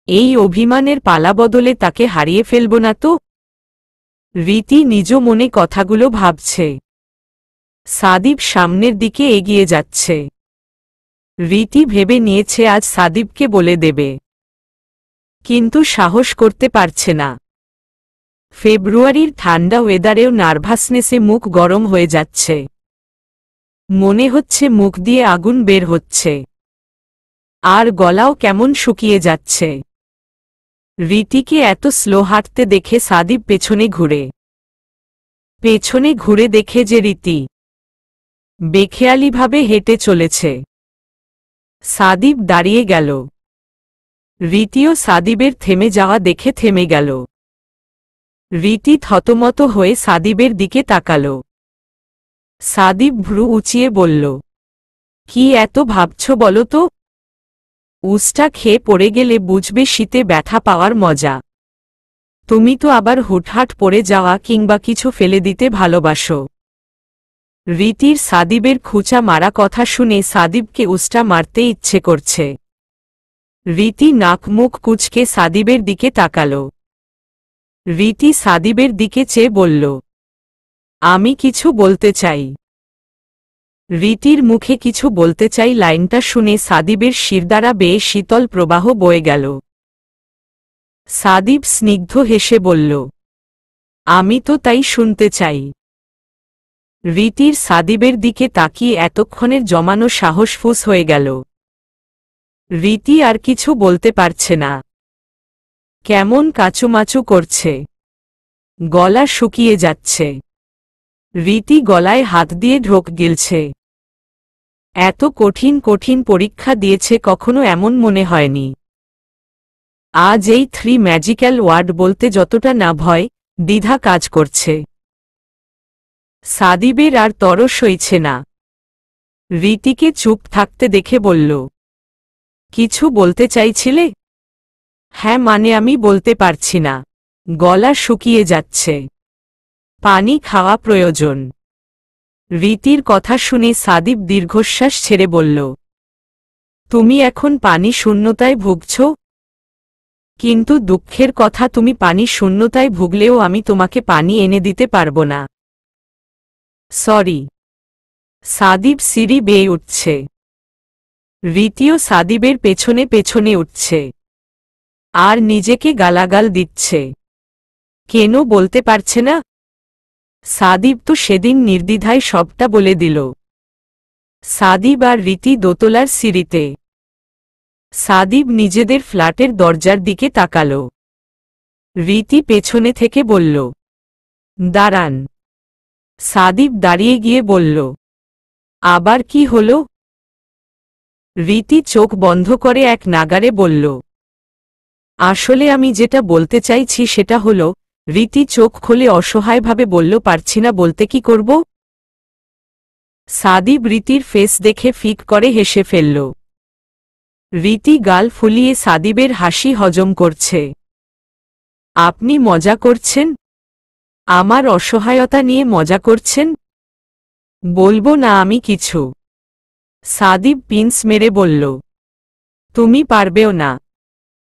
এই অভিমানের পালা বদলে তাকে হারিয়ে ফেলব না তো? রীতি নিজ মনে কথাগুলো ভাবছে। সাদিব সামনের দিকে এগিয়ে যাচ্ছে। রীতি ভেবে নিয়েছে আজ সাদিবকে বলে দেবে, কিন্তু সাহস করতে পারছে না। ফেব্রুয়ারির ঠান্ডা ওয়েদারেও নার্ভাসনেসে মুখ গরম হয়ে যাচ্ছে। মনে হচ্ছে মুখ দিয়ে আগুন বের হচ্ছে। আর গলাও কেমন শুকিয়ে যাচ্ছে। রীতিকে এত স্লো হাঁটতে দেখে সাদিব পেছনে ঘুরে দেখে যে রীতি বেখেয়ালিভাবে হেঁটে চলেছে। সাদিব দাঁড়িয়ে গেল। রীতিও সাদিবের থেমে যাওয়া দেখে থেমে গেল। রীতি থতমত হয়ে সাদিবের দিকে তাকাল। সাদিব ভ্রু উঁচিয়ে বলল, কি এত ভাবছ বলো তো? উস্টা খেয়ে পড়ে গেলে বুঝবে শীতে ব্যথা পাওয়ার মজা। তুমি তো আবার হুটহাট পড়ে যাওয়া কিংবা কিছু ফেলে দিতে ভালোবাসো। রীতির সাদিবের খুঁচা মারা কথা শুনে সাদিবকে উস্টা মারতে ইচ্ছে করছে। রীতি নাক মুখ কুঁচকে সাদিবের দিকে তাকাল। রীতি সাদিবের দিকে চেয়ে বলল, আমি কিছু বলতে চাই। রীতির মুখে কিছু বলতে চাই, লাইনটা শুনে সাদিবের শিরদাঁড়া বেয়ে শীতল প্রবাহ বয়ে গেল। সাদিব স্নিগ্ধ হেসে বলল, আমি তো তাই শুনতে চাই। রীতির সাদিবের দিকে তাকিয়ে এতক্ষণের জমানো সাহস ফুস হয়ে গেল। রীতি আর কিছু বলতে পারছে না, কেমন কাচুমাচু করছে, গলা শুকিয়ে যাচ্ছে। রীতি গলায় হাত দিয়ে ঢোক গিলছে। এত কঠিন কঠিন পরীক্ষা দিয়েছে, কখনো এমন মনে হয়নি। আজ এই 3 ম্যাজিক্যাল ওয়ার্ড বলতে যতটা না ভয়, দ্বিধা কাজ করছে। সাদিবের আর তরস সইছে না। রীতিকে চুপ থাকতে দেখে বলল, কিছু বলতে চাইছিলে? হ্যাঁ, মানে আমি বলতে পারছি না, গলা শুকিয়ে যাচ্ছে, পানি খাওয়া প্রয়োজন। রীতির কথা শুনে সাদিব দীর্ঘশ্বাস ছেড়ে বলল, তুমি এখন পানি শূন্যতায় ভুগছ? কিন্তু দুঃখের কথা, তুমি পানি শূন্যতায় ভুগলেও আমি তোমাকে পানি এনে দিতে পারব না। সরি। সাদিব সিঁড়ি বেয়ে উঠছে। রীতিও সাদিবের পেছনে পেছনে উঠছে, আর নিজেকে গালাগাল দিচ্ছে। কেন বলতে পারছে না? সাদিব তো সেদিন নির্দ্বিধায় সবটা বলে দিল। সাদিব আর রীতি দোতলার সিঁড়িতে। সাদিব নিজেদের ফ্ল্যাটের দরজার দিকে তাকাল। রীতি পেছনে থেকে বলল, দাঁড়ান। সাদিব দাঁড়িয়ে গিয়ে বলল, আবার কি হলো? রীতি চোখ বন্ধ করে এক নাগারে বলল, আসলে আমি যেটা বলতে চাইছি সেটা হলো। রীতি চোখ খুলে অসহায়ভাবে বলল, পারছি না বলতে, কি করব? সাদিব রীতির ফেস দেখে ফিক করে হেসে ফেলল। রীতি গাল ফুলিয়ে সাদিবের হাসি হজম করছে। আপনি মজা করছেন? আমার অসহায়তা নিয়ে মজা করছেন? বলবো না আমি কিছু। সাদিব পিন্স মেরে বলল, তুমি পারবেও না,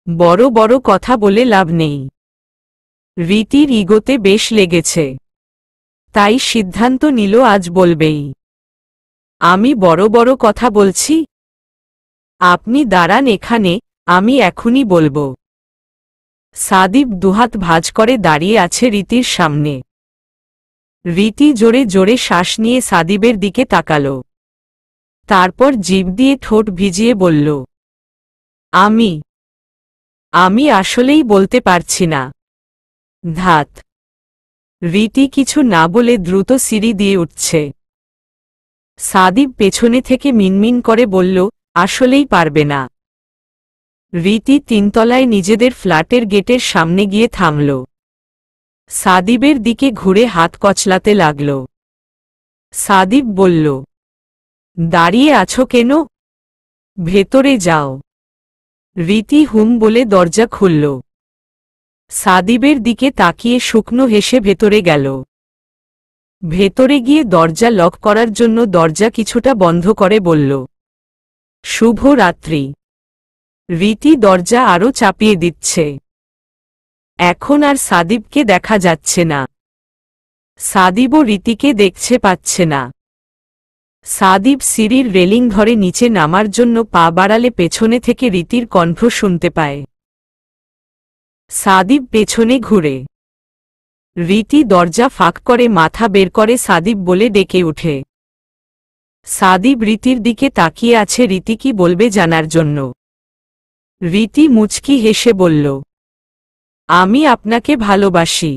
বড় বড় কথা বলে লাভ নেই। রীতির ইগোতে বেশ লেগেছে, তাই সিদ্ধান্ত নিল আজ বলবেই। আমি বড় বড় কথা বলছি? আপনি দাঁড়ান এখানে, আমি এখনই বলবো। সাদিব দুহাত ভাঁজ করে দাঁড়িয়ে আছে রীতির সামনে। রীতি জোরে জোরে শ্বাস নিয়ে সাদিবের দিকে তাকাল। তারপর জিভ দিয়ে ঠোঁট ভিজিয়ে বলল, আমি আসলেই বলতে পারছি না। ধাত। রীতি কিছু না বলে দ্রুত সিঁড়ি দিয়ে উঠছে। সাদিব পেছনে থেকে মিনমিন করে বলল, আসলেই পারবে না। রীতি 3 তলায় নিজেদের ফ্ল্যাটের গেটের সামনে গিয়ে থামল। সাদিবের দিকে ঘুরে হাত কচলাতে লাগল। সাদিব বলল, দাঁড়িয়ে আছো কেন? ভেতরে যাও। রীতি হুম বলে দরজা খুলল। সাদিবের দিকে তাকিয়ে শুকনো হেসে ভেতরে গেল। ভেতরে গিয়ে দরজা লক করার জন্য দরজা কিছুটা বন্ধ করে বলল, শুভ রাত্রি। রীতি দরজা আরও চাপিয়ে দিচ্ছে। এখন আর সাদিবকে দেখা যাচ্ছে না। সাদিবও রীতিকে দেখছে পাচ্ছে না। সাদিব সিঁড়ির রেলিং ধরে নিচে নামার জন্য পা বাড়ালে পেছনে থেকে রীতির কণ্ঠ শুনতে পায়। সাদিব পেছনে ঘুরে। রীতি দরজা ফাঁক করে মাথা বের করে সাদিব বলে ডেকে ওঠে। সাদিব রীতির দিকে তাকিয়ে আছে রীতি কি বলবে জানার জন্য। রীতি মুচকি হেসে বলল, আমি আপনাকে ভালোবাসি।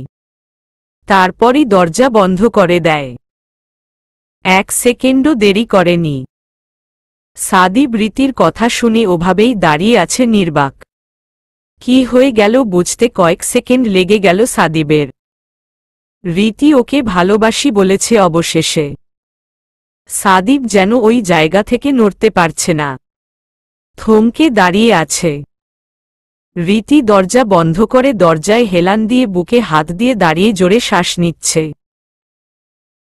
তারপরই দরজা বন্ধ করে দেয়। 1 সেকেন্ডও দেরি করেনি। সাদিব রীতির কথা শুনে ওভাবেই দাঁড়িয়ে আছে নির্বাক। কি হয়ে গেল বুঝতে কয়েক সেকেন্ড লেগে গেল সাদিবের। রীতি ওকে ভালোবাসি বলেছে অবশেষে। সাদিব যেন ওই জায়গা থেকে নড়তে পারছে না, থমকে দাঁড়িয়ে আছে। রীতি দরজা বন্ধ করে দরজায় হেলান দিয়ে বুকে হাত দিয়ে দাঁড়িয়ে জোরে শ্বাস নিচ্ছে।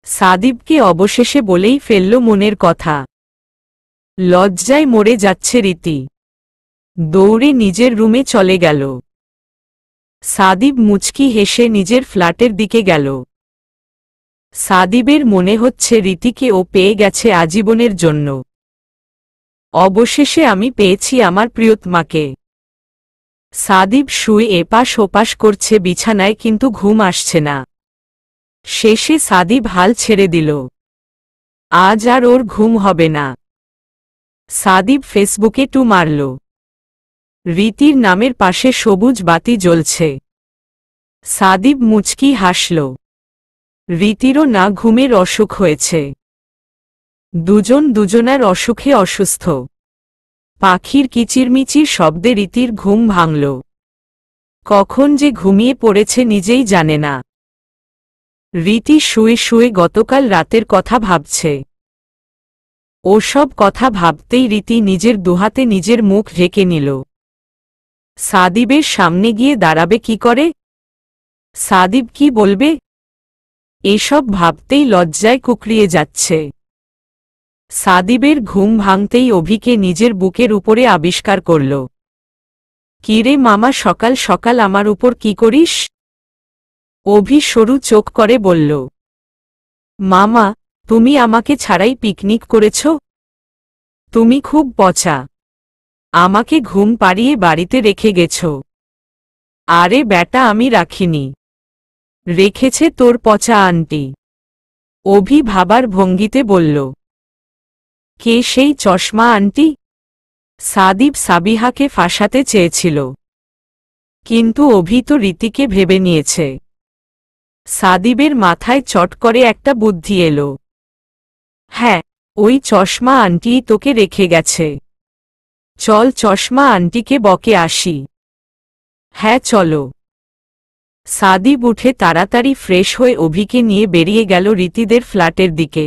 সাদিবকে অবশেষে বলেই ফেলল মনের কথা। লজ্জায় মরে যাচ্ছে রীতি। দৌড়ে নিজের রুমে চলে গেল। সাদিব মুচকি হেসে নিজের ফ্ল্যাটের দিকে গেল। সাদিবের মনে হচ্ছে রীতিকে ও পেয়ে গেছে আজীবনের জন্য। অবশেষে আমি পেয়েছি আমার প্রিয়তমাকে। সাদিব শুয়ে এপাশ ওপাশ করছে বিছানায়, কিন্তু ঘুম আসছে না। শেষে সাদিব হাল ছেড়ে দিল। আজ আর ওর ঘুম হবে না। সাদিব ফেসবুকে টু মারল। রীতির নামের পাশে সবুজ বাতি জ্বলছে। সাদিব মুচকি হাসল। রীতিরও না ঘুমের অসুখ হয়েছে। দুজন দুজনার অসুখে অসুস্থ। পাখির কিচিরমিচির শব্দে রীতির ঘুম ভাঙল। কখন যে ঘুমিয়ে পড়েছে নিজেই জানে না। রীতি শুয়ে শুয়ে গতকাল রাতের কথা ভাবছে। ওসব কথা ভাবতেই রীতি নিজের দুহাতে নিজের মুখ ঢেকে নিল। সাদিবের সামনে গিয়ে দাঁড়াবে কি করে? সাদিব কি বলবে? এসব ভাবতেই লজ্জায় কুকড়িয়ে যাচ্ছে। সাদিবের ঘুম ভাঙতেই অভিকে নিজের বুকের উপরে আবিষ্কার করল। কিরে মামা, সকাল সকাল আমার উপর কি করিস? অভি সরু চোখ করে বলল, মামা, তুমি আমাকে ছাড়াই পিকনিক করেছ? তুমি খুব পচা। আমাকে ঘুম পাড়িয়ে বাড়িতে রেখে গেছ। আরে ব্যাটা, আমি রাখিনি, রেখেছে তোর পচা আন্টি। অভি ভাবার ভঙ্গিতে বলল। কে সেই চশমা আন্টি? সাদিব সাবিহাকে ফাঁসাতে চেয়েছিল, কিন্তু অভি তো রীতিকে ভেবে নিয়েছে। সাদিবের মাথায় চট করে একটা বুদ্ধি এলো। হ্যাঁ, ওই চশমা আন্টিই তোকে রেখে গেছে। চল চশমা আন্টিকে বকে আসি। হ্যাঁ চলো। সাদিব উঠে তাড়াতাড়ি ফ্রেশ হয়ে অভিকে নিয়ে বেরিয়ে গেল রীতিদের ফ্ল্যাটের দিকে।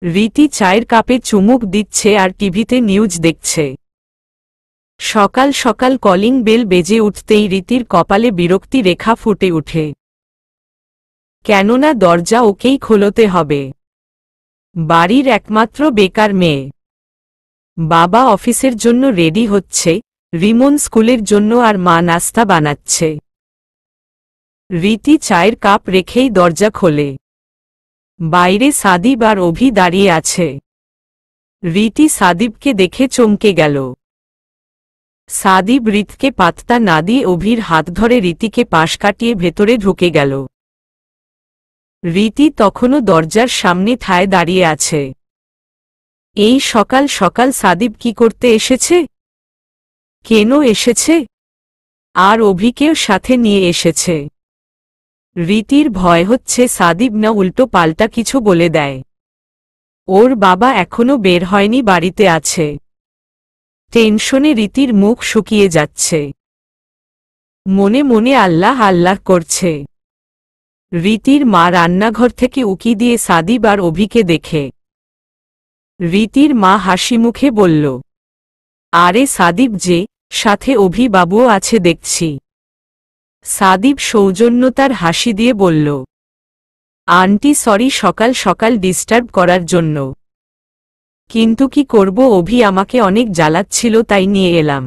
রীতি চায়ের কাপে চুমুক দিচ্ছে আর টিভিতে নিউজ দেখছে। সকাল সকাল কলিং বেল বেজে উঠতেই রীতির কপালে বিরক্তি রেখা ফুটে ওঠে। কেননা দরজা ওকেই খোলতে হবে। বাড়ির একমাত্র বেকার মেয়ে। বাবা অফিসের জন্য রেডি হচ্ছে, রিমন স্কুলের জন্য, আর মা নাস্তা বানাচ্ছে। রীতি চায়ের কাপ রেখেই দরজা খোলে। বাইরে সাদিব আর অভি দাঁড়িয়ে আছে। রীতি সাদিবকে দেখে চমকে গেল। সাদিব রীতকে পাত্তা না দিয়ে অভির হাত ধরে রীতিকে পাশ কাটিয়ে ভেতরে ঢুকে গেল। রীতি তখনও দরজার সামনে ঠায় দাঁড়িয়ে আছে। এই সকাল সকাল সাদিব কি করতে এসেছে? কেন এসেছে? আর অভিকেও সাথে নিয়ে এসেছে। রীতির ভয় হচ্ছে সাদিব না উল্টো পাল্টা কিছু বলে দেয়। ওর বাবা এখনো বের হয়নি, বাড়িতে আছে। টেনশনে রীতির মুখ শুকিয়ে যাচ্ছে। মনে মনে আল্লাহ আল্লাহ করছে। রীতির মা রান্নাঘর থেকে উকি দিয়ে সাদিব আর অভিকে দেখে। রীতির মা হাসি মুখে বলল, আরে সাদিব যে, সাথে অভি বাবুও আছে দেখছি। সাদিব সৌজন্যতার হাসি দিয়ে বলল, আন্টি সরি সকাল সকাল ডিস্টার্ব করার জন্য। কিন্তু কি করব, অভি আমাকে অনেক জ্বালাচ্ছিল, তাই নিয়ে এলাম।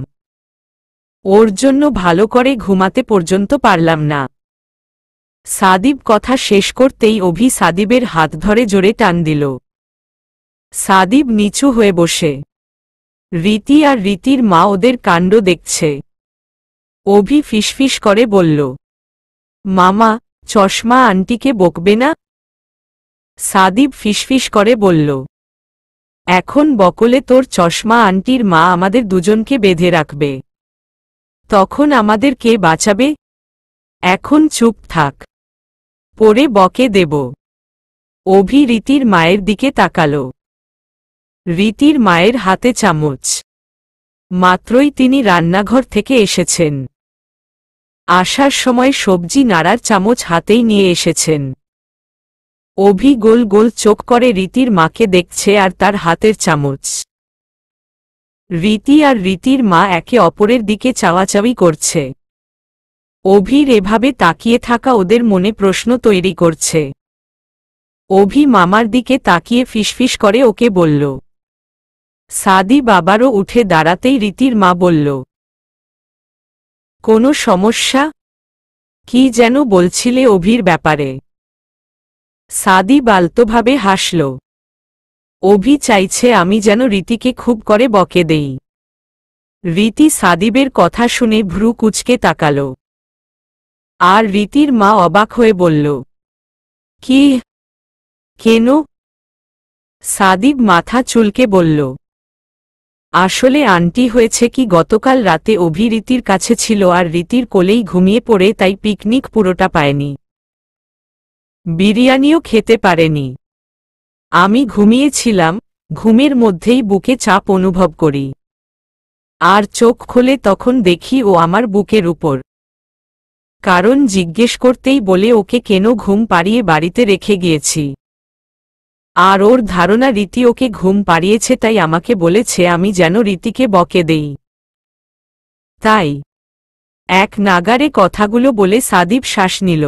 ওর জন্য ভালো করে ঘুমাতে পর্যন্ত পারলাম না। সাদিব কথা শেষ করতেই অভি সাদিবের হাত ধরে জোরে টান দিল। সাদিব নিচু হয়ে বসে। রীতি আর রীতির মা ওদের কাণ্ড দেখছে। অভি ফিসফিস করে বলল, মামা, চশমা আন্টিকে বকবে না? সাদিব ফিসফিস করে বলল, এখন বকলে তোর চশমা আন্টির মা আমাদের দুজনকে বেঁধে রাখবে। তখন আমাদের কে বাঁচাবে? এখন চুপ থাক, পরে বকে দেব। অভি রীতির মায়ের দিকে তাকাল। রীতির মায়ের হাতে চামচ। মাত্রই তিনি রান্নাঘর থেকে এসেছেন। আসার সময় সবজি নাড়ার চামচ হাতেই নিয়ে এসেছেন। অভি গোল গোল চোখ করে রীতির মাকে দেখছে আর তার হাতের চামচ। রীতি আর রীতির মা একে অপরের দিকে চাওয়াচাওয়ি করছে। অভির এভাবে তাকিয়ে থাকা ওদের মনে প্রশ্ন তৈরি করছে। অভি মামার দিকে তাকিয়ে ফিসফিস করে ওকে বলল। সাদিব আবারও উঠে দাঁড়াতেই রীতির মা বলল, কোনো সমস্যা? কি যেন বলছিলে অভির ব্যাপারে? সাদিব আলতোভাবে হাসল। অভি চাইছে আমি যেন রীতিকে খুব করে বকে দেই। রীতি সাদিবের কথা শুনে ভ্রু কুঁচকে তাকাল। আর রীতির মা অবাক হয়ে বলল, কি? কেন? সাদিব মাথা চুলকে বলল, আসলে আন্টি হয়েছে কি, গতকাল রাতে অভি রীতির কাছে ছিল আর রীতির কোলেই ঘুমিয়ে পড়ে, তাই পিকনিক পুরোটা পায়নি। বিরিয়ানিও খেতে পারেনি। আমি ঘুমিয়েছিলাম, ঘুমের মধ্যেই বুকে চাপ অনুভব করি। আর চোখ খুলে তখন দেখি ও আমার বুকের উপর। কারণ জিজ্ঞেস করতেই বলে ওকে কেন ঘুম পাড়িয়ে বাড়িতে রেখে গিয়েছি। আর ওর ধারণা রীতি ওকে ঘুম পাড়িয়েছে, তাই আমাকে বলেছে আমি যেন রীতিকে বকে দেই। তাই এক নাগারে কথাগুলো বলে সাদিব শ্বাস নিল।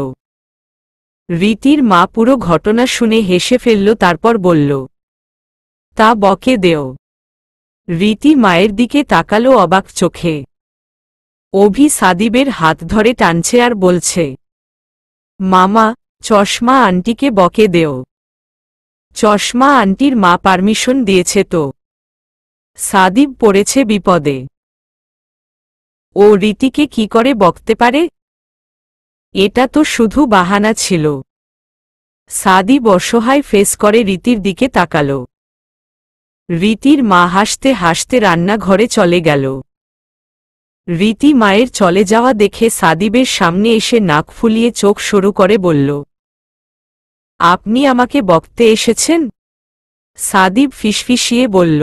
রীতির মা পুরো ঘটনা শুনে হেসে ফেলল, তারপর বলল, তা বকে দেও। রীতি মায়ের দিকে তাকালো অবাক চোখে। অভি সাদিবের হাত ধরে টানছে আর বলছে, মামা, চশমা আন্টিকে বকে দেও। চশমা আন্টির মা পারমিশন দিয়েছে তো। সাদিব পড়েছে বিপদে। ও রীতিকে কি করে বকতে পারে? এটা তো শুধু বাহানা ছিল। সাদিব অসহায় ফেস করে রীতির দিকে তাকাল। রীতির মা হাসতে হাসতে রান্নাঘরে চলে গেল। রীতি মায়ের চলে যাওয়া দেখে সাদিবের সামনে এসে নাক ফুলিয়ে চোখ সরু করে বলল, আপনি আমাকে বকতে এসেছেন? সাদিব ফিসফিসিয়ে বলল,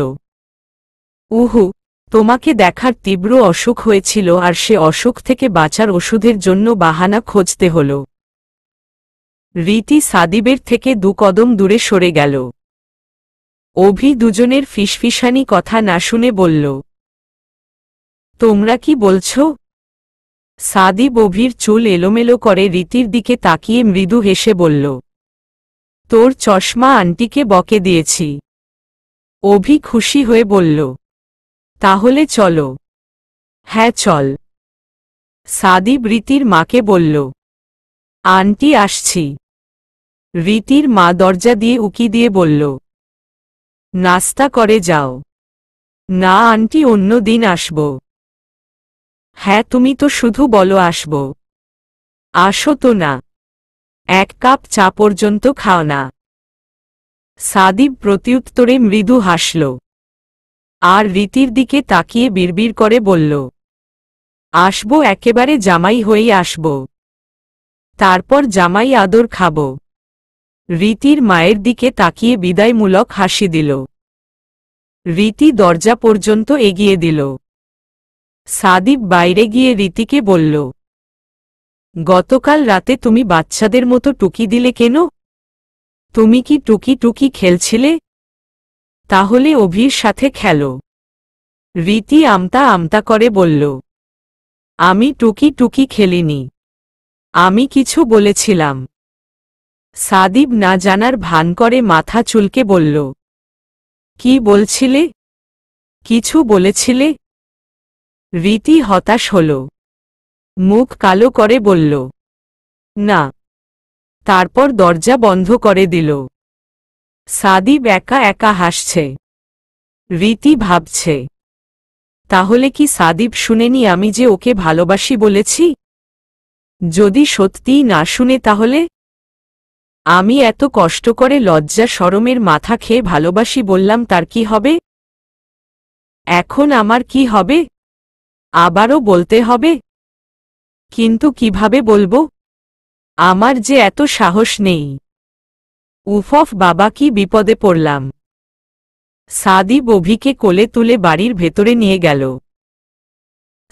উহু, তোমাকে দেখার তীব্র অসুখ হয়েছিল আর সে অসুখ থেকে বাঁচার ওষুধের জন্য বাহানা খুঁজতে হল। রীতি সাদিবের থেকে 2 কদম দূরে সরে গেল। অভি দুজনের ফিসফিসানি কথা না শুনে বলল, তোমরা কি বলছ? সাদিব অভির চুল এলোমেলো করে রীতির দিকে তাকিয়ে মৃদু হেসে বলল, তোর চশমা আন্টিকে বকে দিয়েছি। অভি খুশি হয়ে বলল, তাহলে চলো। হ্যাঁ চল। সাদিব রীতির মাকে বলল, আন্টি আসছি। রীতির মা দরজা দিয়ে উকি দিয়ে বলল, নাস্তা করে যাও। না আন্টি, অন্য দিন আসব। হ্যাঁ তুমি তো শুধু বলো আসব। আসো তো না। 1 কাপ চা পর্যন্ত খাও না। সাদিব প্রত্যুত্তরে মৃদু হাসল। আর রীতির দিকে তাকিয়ে বিড়বিড় করে বলল, আসব, একেবারে জামাই হয়েই আসব। তারপর জামাই আদর খাব। রীতির মায়ের দিকে তাকিয়ে বিদায়মূলক হাসি দিল। রীতি দরজা পর্যন্ত এগিয়ে দিল। সাদিব বাইরে গিয়ে রীতিকে বলল, গতকাল রাতে তুমি বাচ্চাদের মতো টুকি দিলে কেন? তুমি কি টুকি টুকি খেলছিলে? তাহলে অভির সাথে খেলো। রীতি আমতা আমতা করে বলল, আমি টুকি টুকি খেলিনি। আমি কিছু বলেছিলাম। সাদিব না জানার ভান করে মাথা চুলকে বলল, কি বলছিলে? কিছু বলেছিলে? রীতি হতাশ হল। মুখ কালো করে বলল, না। তারপর দরজা বন্ধ করে দিল। সাদিব একা একা হাসছে। রীতি ভাবছে, তাহলে কি সাদিব শুনেনি আমি যে ওকে ভালোবাসি বলেছি? যদি সত্যিই না শুনে তাহলে? আমি এত কষ্ট করে লজ্জা শরমের মাথা খেয়ে ভালোবাসি বললাম, তার কি হবে? এখন আমার কি হবে? আবারও বলতে হবে? কিন্তু কিভাবে বলবো? আমার যে এত সাহস নেই। উফফ বাবা, কি বিপদে পড়লাম। সাদিব অভিকে কোলে তুলে বাড়ির ভেতরে নিয়ে গেল।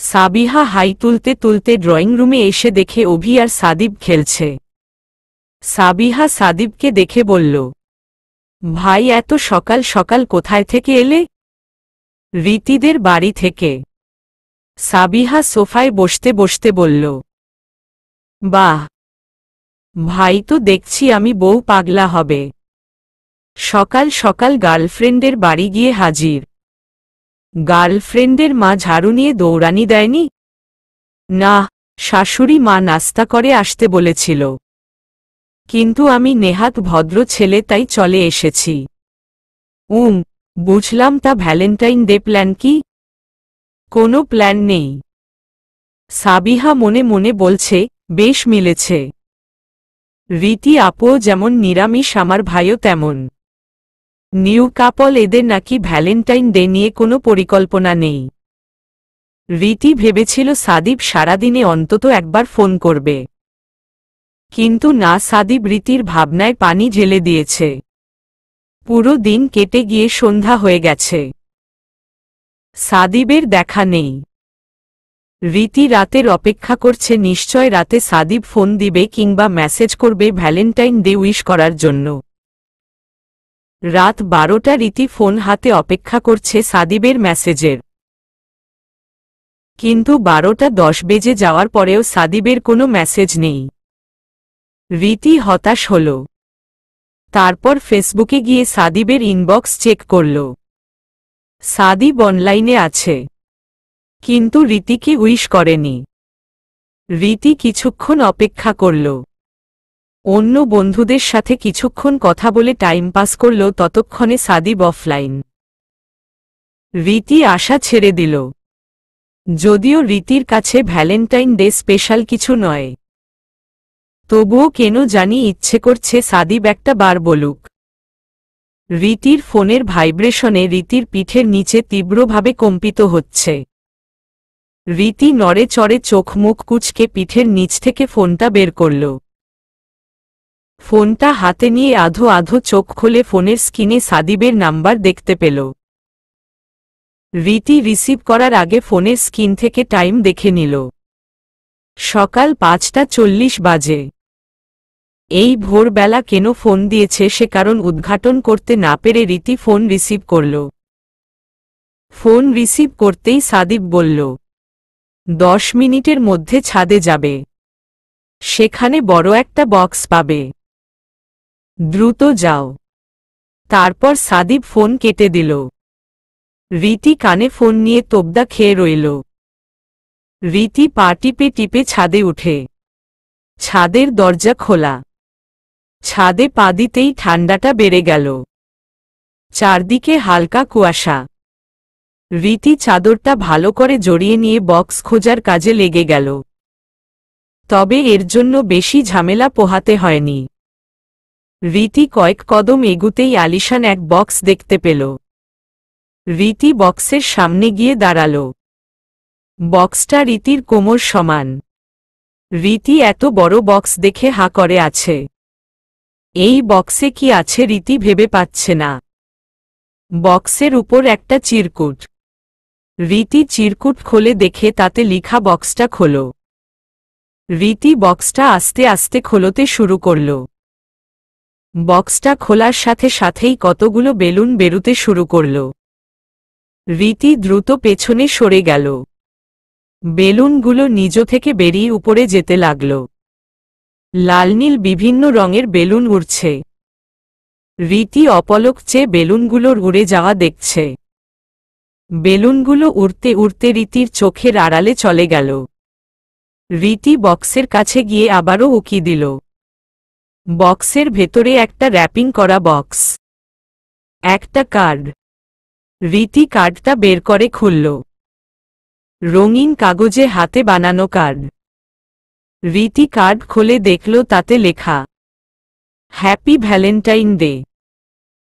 সাবিহা হাই তুলতে তুলতে ড্রয়িং রুমে এসে দেখে অভি আর সাদিব খেলছে। সাবিহা সাদিবকে দেখে বলল, ভাই এত সকাল সকাল কোথায় থেকে এলে? রীতিদের বাড়ি থেকে। সাবিহা সোফায় বসতে বসতে বলল, বাহ, ভাই তো দেখছি আমি বউ পাগলা হবে। সকাল সকাল গার্লফ্রেন্ডের বাড়ি গিয়ে হাজির। গার্লফ্রেন্ডের মা ঝাড়ু নিয়ে দৌড়ানি দেয়নি? না, শাশুড়ি মা নাস্তা করে আসতে বলেছিল। কিন্তু আমি নেহাত ভদ্র ছেলে, তাই চলে এসেছি। বুঝলাম, তা ভ্যালেন্টাইন ডে প্ল্যান কি? কোনো প্ল্যান নেই। সাবিহা মনে মনে বলছে, বেশ মিলেছে। রীতি আপুও যেমন নিরামিষ, আমার ভাইও তেমন। নিউ কাপল, এদের নাকি ভ্যালেন্টাইন ডে নিয়ে কোনো পরিকল্পনা নেই। রীতি ভেবেছিল সাদিব সারাদিনে অন্তত একবার ফোন করবে, কিন্তু না, সাদিব রীতির ভাবনায় পানি ঢেলে দিয়েছে। পুরো দিন কেটে গিয়ে সন্ধ্যা হয়ে গেছে, সাদিবের দেখা নেই। রীতি রাতের অপেক্ষা করছে, নিশ্চয় রাতে সাদিব ফোন দিবে কিংবা মেসেজ করবে ভ্যালেন্টাইন ডে উইশ করার জন্য। রাত 12টা, রীতি ফোন হাতে অপেক্ষা করছে সাদিবের মেসেজের। কিন্তু 12:10 বেজে যাওয়ার পরেও সাদিবের কোনো মেসেজ নেই। রীতি হতাশ হল। তারপর ফেসবুকে গিয়ে সাদিবের ইনবক্স চেক করল। সাদিব অনলাইনে আছে, কিন্তু রীতিকে উইশ করেনি। রীতি কিছুক্ষণ অপেক্ষা করল, অন্য বন্ধুদের সাথে কিছুক্ষণ কথা বলে টাইম পাস করল। ততক্ষণে সাদিব অফলাইন। রীতি আশা ছেড়ে দিল, যদিও রীতির কাছে ভ্যালেন্টাইন ডে স্পেশাল কিছু নয়। তবুও কেন জানি ইচ্ছে করছে সাদিব একটা বার বলুক। রীতির ফোনের ভাইব্রেশনে রীতির পিঠের নিচে তীব্রভাবে কম্পিত হচ্ছে। রীতি নড়ে চড়ে চোখ মুখ কুঁচকে পিঠের নিচ থেকে ফোনটা বের করল। ফোনটা হাতে নিয়ে আধো আধো চোখ খুলে ফোনের স্ক্রিনে সাদিবের নাম্বার দেখতে পেল। রীতি রিসিভ করার আগে ফোনের স্ক্রিন থেকে টাইম দেখে নিল। সকাল 5:40 বাজে। এই ভোরবেলা কেন ফোন দিয়েছে সে কারণ উদ্ঘাটন করতে না পেরে রীতি ফোন রিসিভ করল। ফোন রিসিভ করতেই সাদিব বলল, 10 মিনিটের মধ্যে ছাদে যাবে, সেখানে বড় একটা বক্স পাবে, দ্রুত যাও। তারপর সাদিব ফোন কেটে দিল। রীতি কানে ফোন নিয়ে তোবদা খেয়ে রইল। রীতি পা টিপে টিপে ছাদে উঠে। ছাদের দরজা খোলা। ছাদে পা দিতেই ঠান্ডাটা বেড়ে গেল। চারদিকে হালকা কুয়াশা। রীতি চাদরটা ভালো করে জড়িয়ে নিয়ে বক্স খোঁজার কাজে লেগে গেল। তবে এর জন্য বেশি ঝামেলা পোহাতে হয়নি। রীতি কয়েক কদম এগুতেই আলিশান এক বক্স দেখতে পেল। রীতি বক্সের সামনে গিয়ে দাঁড়াল। বক্সটা রীতির কোমর সমান। রীতি এত বড় বক্স দেখে হাঁ করে আছে। এই বক্সে কি আছে রীতি ভেবে পাচ্ছে না। বক্সের উপর একটা চিরকুট। রীতি চিরকুট খোলে দেখে তাতে লিখা বক্সটা খোলো। রীতি বক্সটা আস্তে আস্তে খোলতে শুরু করল। বক্সটা খোলার সাথে সাথেই কতগুলো বেলুন বেরুতে শুরু করল। রীতি দ্রুত পেছনে সরে গেল। বেলুনগুলো নিজ থেকে বেরিয়ে উপরে যেতে লাগল। লাল নীল বিভিন্ন রঙের বেলুন উড়ছে। রীতি অপলক চেয়ে বেলুনগুলোর উড়ে যাওয়া দেখছে। বেলুনগুলো উড়তে উড়তে রীতির চোখের আড়ালে চলে গেল। রীতি বক্সের কাছে গিয়ে আবারও উকি দিল। বক্সের ভেতরে একটা র্যাপিং করা বক্স। একটা কার্ড। রীতি কার্ডটা বের করে খুলল। রঙিন কাগজে হাতে বানানো কার্ড। রীতি কার্ড খুলে দেখল তাতে লেখা, হ্যাপি ভ্যালেন্টাইন ডে।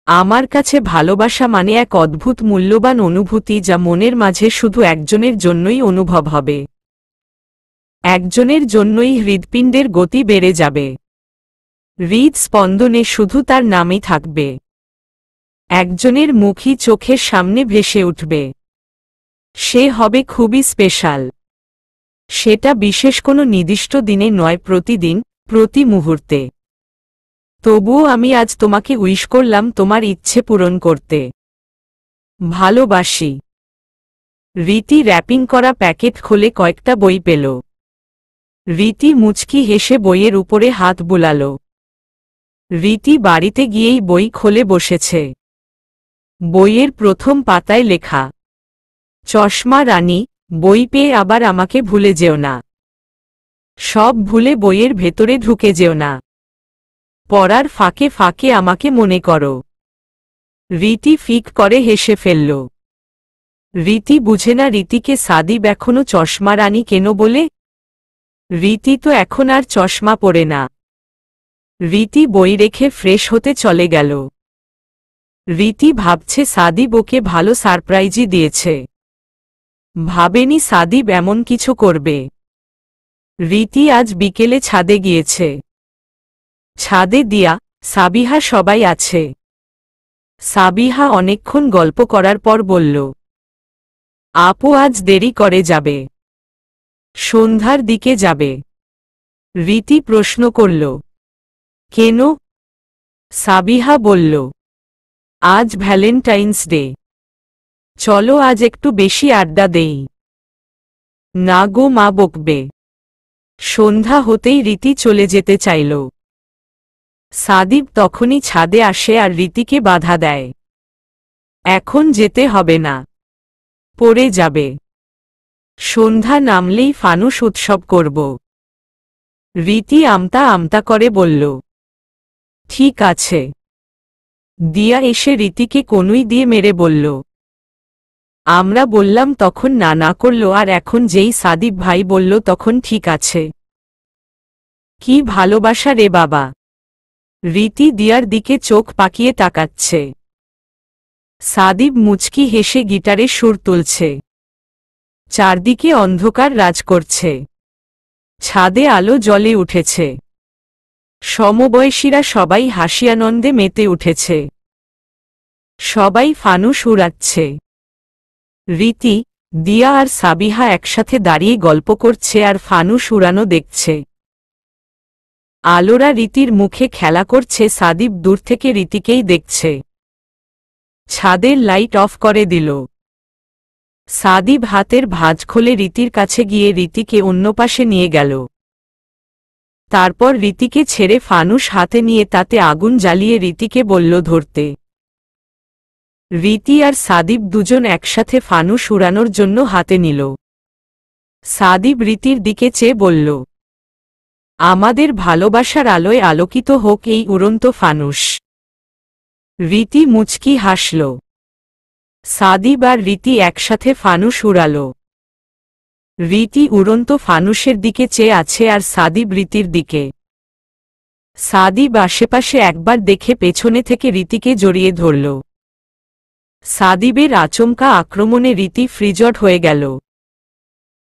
আমার কাছে ভালোবাসা মানে এক অদ্ভুত মূল্যবান অনুভূতি যা মনের মাঝে শুধু একজনের জন্যই অনুভব হবে। একজনের জন্যই হৃৎপিণ্ডের গতি বেড়ে যাবে। হৃদস্পন্দনে শুধু তার নামই থাকবে। একজনের মুখই চোখের সামনে ভেসে উঠবে। সে হবে খুবই স্পেশাল। সেটা বিশেষ কোনো নির্দিষ্ট দিনে নয়, প্রতিদিন, প্রতি মুহূর্তে। তবুও আমি আজ তোমাকে উইশ করলাম তোমার ইচ্ছে পূরণ করতে। ভালোবাসি। রীতি র্যাপিং করা প্যাকেট খুলে কয়েকটা বই পেল। রীতি মুচকি হেসে বইয়ের উপরে হাত বুলাল। রীতি বাড়িতে গিয়েই বই খুলে বসেছে। বইয়ের প্রথম পাতায় লেখা, চশমা রানী, বই পেয়ে আবার আমাকে ভুলে যেও না। সব ভুলে বইয়ের ভেতরে ঢুকে যেও না। পড়ার ফাঁকে ফাঁকে আমাকে মনে করো। রীতি ফিক করে হেসে ফেলল। রীতি বুঝে না রীতিকে সাদিব এখনো চশমা রানী কেন বলে। রীতি তো এখন আর চশমা পরে না। রীতি বই রেখে ফ্রেশ হতে চলে গেল। রীতি ভাবছে সাদিব ওকে ভালো সারপ্রাইজই দিয়েছে। ভাবেনি সাদিব এমন কিছু করবে। রীতি আজ বিকেলে ছাদে গিয়েছে। ছাদে দিয়া, সাবিহা সবাই আছে। সাবিহা অনেকক্ষণ গল্প করার পর বলল, আপু আজ দেরি করে যাবে। সন্ধ্যার দিকে যাবে। রীতি প্রশ্ন করল, কেন? সাবিহা বলল, আজ ভ্যালেন্টাইন্স ডে। চলো আজ একটু বেশি আড্ডা দেই। না গো, মা বকবে। সন্ধ্যা হতেই রীতি চলে যেতে চাইল। সাদিব তখনই ছাদে আসে আর রীতিকে বাধা দেয়। এখন যেতে হবে না, পড়ে যাবে। সন্ধ্যা নামলেই ফানুস উৎসব করব। রীতি আমতা আমতা করে বলল, ঠিক আছে। দিয়া এসে রীতিকে কনুই দিয়ে মেরে বলল, আমরা বললাম তখন না না করল, আর এখন যেই সাদিব ভাই বলল তখন ঠিক আছে। কি ভালোবাসা রে বাবা। রীতি দিয়ার দিকে চোখ পাকিয়ে তাকাচ্ছে। সাদিব মুচকি হেসে গিটারে সুর তুলছে। চারদিকে অন্ধকার রাজ করছে। ছাদে আলো জ্বলে উঠেছে। সমবয়সীরা সবাই হাসিয়ানন্দে মেতে উঠেছে। সবাই ফানুস উড়াচ্ছে। রীতি, দিয়া আর সাবিহা একসাথে দাঁড়িয়ে গল্প করছে আর ফানুস উড়ানো দেখছে। আলোরা রীতির মুখে খেলা করছে। সাদিব দূর থেকে রীতিকেই দেখছে। ছাদের লাইট অফ করে দিল। সাদিব হাতের ভাঁজ খুলে রীতির কাছে গিয়ে রীতিকে অন্য পাশে নিয়ে গেল। তারপর রীতিকে ছেড়ে ফানুস হাতে নিয়ে তাতে আগুন জ্বালিয়ে রীতিকে বলল ধরতে। রীতি আর সাদিব দুজন একসাথে ফানুস উড়ানোর জন্য হাতে নিল। সাদিব রীতির দিকে চেয়ে বলল, আমাদের ভালোবাসার আলোয় আলোকিত হোক এই উড়ন্ত ফানুস। রীতি মুচকি হাসল। সাদিব আর রীতি একসাথে ফানুস উড়াল। রীতি উড়ন্ত ফানুসের দিকে চেয়ে আছে আর সাদিব রীতির দিকে। সাদিব আশেপাশে একবার দেখে পেছনে থেকে রীতিকে জড়িয়ে ধরল। সাদিবের আচমকা আক্রমণে রীতি ফ্রিজড হয়ে গেল।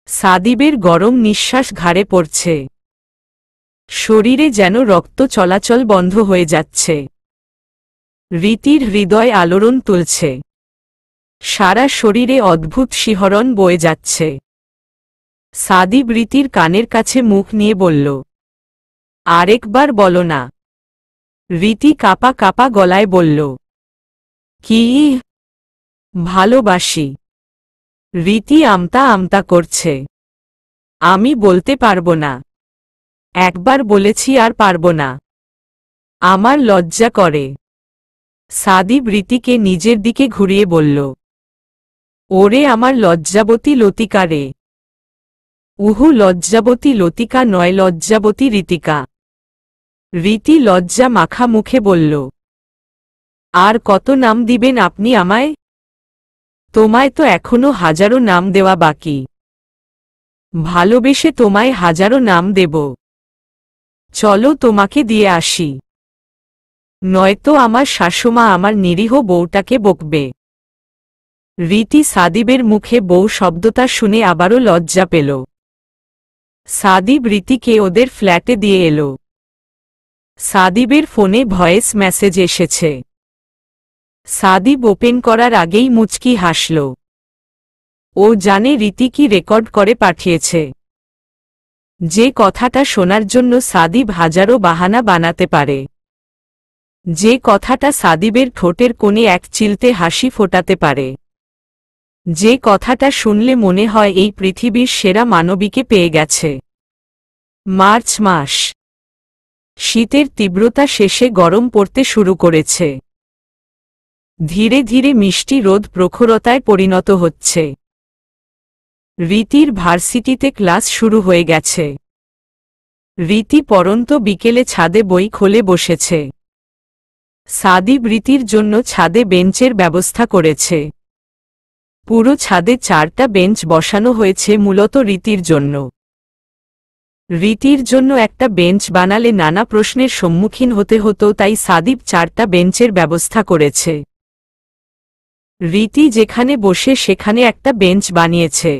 সাদিবের গরম নিঃশ্বাস ঘাড়ে পড়ছে। শরীরে যেন রক্ত চলাচল বন্ধ হয়ে যাচ্ছে। রীতির হৃদয় আলোড়ন তুলছে। সারা শরীরে অদ্ভুত শিহরণ বয়ে যাচ্ছে। সাদিব রীতির কানের কাছে মুখ নিয়ে বলল, আরেকবার বলো না। রীতি কাপা কাপা গলায় বলল, কি? ভালোবাসি। রীতি আমতা আমতা করছে, আমি বলতে পারবো না। একবার বলেছি আর পারবো না। আমার লজ্জা করে। সাদিব রীতিকে নিজের দিকে ঘুরিয়ে বলল, ওরে আমার লজ্জাবতী লতিকা রে। উহু, লজ্জাবতী লতিকা নয়, লজ্জাবতী রীতিকা। রীতি লজ্জা মাখা মুখে বলল, আর কত নাম দিবেন আপনি আমায়? তোমায় তো এখনো হাজারো নাম দেওয়া বাকি। ভালোবেসে তোমায় হাজারো নাম দেব। চলো তোমাকে দিয়ে আসি। নয়তো আমার শাশুমা আমার নিরীহ বউটাকে বকবে। রীতি সাদিবের মুখে বউ শব্দটা শুনে আবারও লজ্জা পেল। সাদিব রীতিকে ওদের ফ্ল্যাটে দিয়ে এলো। সাদিবের ফোনে ভয়েস মেসেজ এসেছে। সাদিব ওপেন করার আগেই মুচকি হাসল। ও জানে রীতি কি রেকর্ড করে পাঠিয়েছে। যে কথাটা শোনার জন্য সাদিব হাজারো বাহানা বানাতে পারে। যে কথাটা সাদিবের ঠোঁটের কোণে এক চিলতে হাসি ফোটাতে পারে। যে কথাটা শুনলে মনে হয় এই পৃথিবীর সেরা মানবীকে পেয়ে গেছে। মার্চ মাস। শীতের তীব্রতা শেষে গরম পড়তে শুরু করেছে। ধীরে ধীরে মিষ্টি রোদ প্রখরতায় পরিণত হচ্ছে। রীতির ভার্সিটিতে ক্লাস শুরু হয়ে গেছে। রীতি পরন্ত বিকেলে ছাদে বই খুলে বসেছে। সাদিব রীতির জন্য ছাদে বেঞ্চের ব্যবস্থা করেছে। পুরো ছাদে 4টা বেঞ্চ বসানো হয়েছে মূলত রীতির জন্য। রীতির জন্য একটা বেঞ্চ বানালে নানা প্রশ্নের সম্মুখীন হতে হতো, তাই সাদিব 4টা বেঞ্চের ব্যবস্থা করেছে। রীতি যেখানে বসে সেখানে একটা বেঞ্চ বানিয়েছে।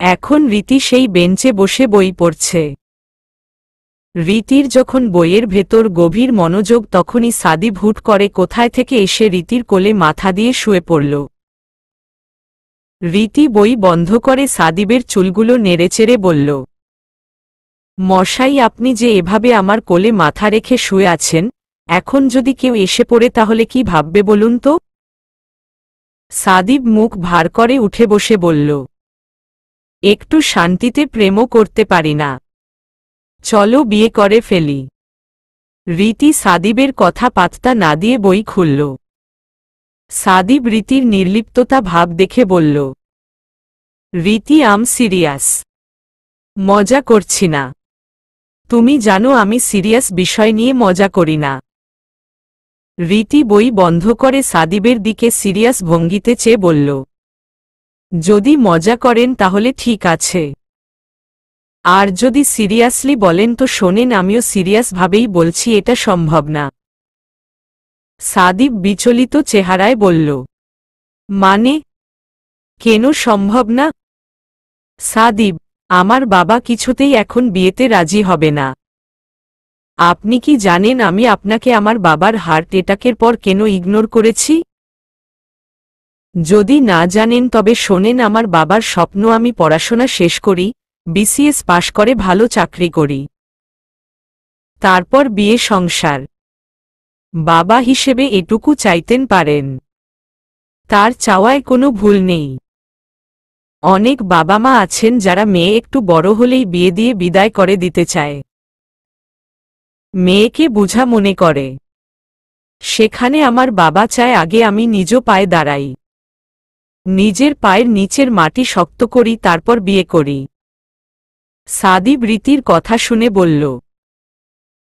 এখন রীতি সেই বেঞ্চে বসে বই পড়ছে। রীতির যখন বইয়ের ভেতর গভীর মনোযোগ, তখনই সাদিব হুট করে কোথায় থেকে এসে রীতির কোলে মাথা দিয়ে শুয়ে পড়ল। রীতি বই বন্ধ করে সাদিবের চুলগুলো নেড়েচেড়ে বলল, মশাই, আপনি যে এভাবে আমার কোলে মাথা রেখে শুয়ে আছেন, এখন যদি কেউ এসে পড়ে তাহলে কি ভাববে বলুন তো? সাদিব মুখ ভার করে উঠে বসে বলল, একটু শান্তিতে প্রেমও করতে পারি না। চলো বিয়ে করে ফেলি। রীতি সাদিবের কথা পাত্তা না দিয়ে বই খুলল। সাদিব রীতির নির্লিপ্ততা ভাব দেখে বলল, রীতি, আম সিরিয়াস। মজা করছি না। তুমি জানো আমি সিরিয়াস বিষয় নিয়ে মজা করি না। রীতি বই বন্ধ করে সাদিবের দিকে সিরিয়াস ভঙ্গিতে চেয়ে বলল, যদি মজা করেন তাহলে ঠিক আছে, আর যদি সিরিয়াসলি বলেন তো শোনেন, আমিও সিরিয়াস ভাবেই বলছি, এটা সম্ভব না। সাদিব বিচলিত চেহারায় বলল, মানে? কেন সম্ভব না? সাদিব, আমার বাবা কিছুতেই এখন বিয়েতে রাজি হবে না। আপনি কি জানেন আমি আপনাকে আমার বাবার হার্ট অ্যাটাকের পর কেন ইগনোর করেছি? যদি না জানেন তবে শোনেন, আমার বাবার স্বপ্ন আমি পড়াশোনা শেষ করি, বিসিএস পাশ করে ভালো চাকরি করি, তারপর বিয়ে সংসার। বাবা হিসেবে এটুকু চাইতেন পারেন। তার চাওয়ায় কোনো ভুল নেই। অনেক বাবা মা আছেন যারা মেয়ে একটু বড় হলেই বিয়ে দিয়ে বিদায় করে দিতে চায়, মেয়েকে বোঝা মনে করে। সেখানে আমার বাবা চায় আগে আমি নিজ পায়ে দাঁড়াই, নিজের পায়ের নিচের মাটি শক্ত করি, তারপর বিয়ে করি। সাদিব রীতির কথা শুনে বলল,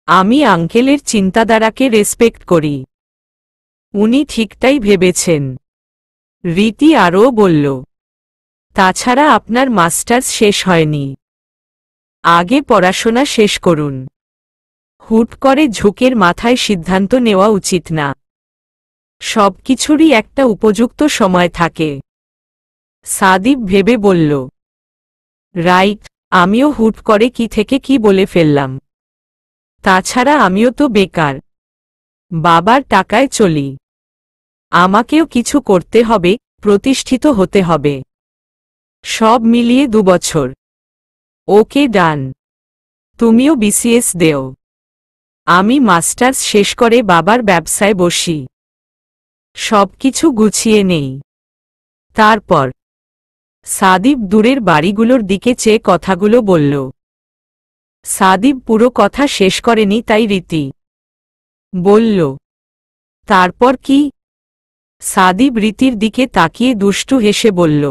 আমি আঙ্কেলের চিন্তাধারাকে রেসপেক্ট করি, উনি ঠিকটাই ভেবেছেন। রীতি আরও বলল, তাছাড়া আপনার মাস্টার্স শেষ হয়নি, আগে পড়াশোনা শেষ করুন। হুট করে ঝুঁকের মাথায় সিদ্ধান্ত নেওয়া উচিত না। সবকিছুরই একটা উপযুক্ত সময় থাকে। সাদিব ভেবে বলল, রাইট, আমিও হুট করে কি থেকে কি বলে ফেললাম। তাছাড়া আমিও তো বেকার, বাবার টাকায় চলি, আমাকেও কিছু করতে হবে, প্রতিষ্ঠিত হতে হবে। সব মিলিয়ে 2 বছর। ওকে, ডান। তুমিও বিসিএস দেও, আমি মাস্টার্স শেষ করে বাবার ব্যবসায় বসি, সবকিছু গুছিয়ে নেই, তারপর। সাদিব দূরের বাড়িগুলোর দিকে চেয়ে কথাগুলো বলল। সাদিব পুরো কথা শেষ করেনি, তাই রীতি বলল, তারপর কি? সাদিব রীতির দিকে তাকিয়ে দুষ্টু হেসে বলল,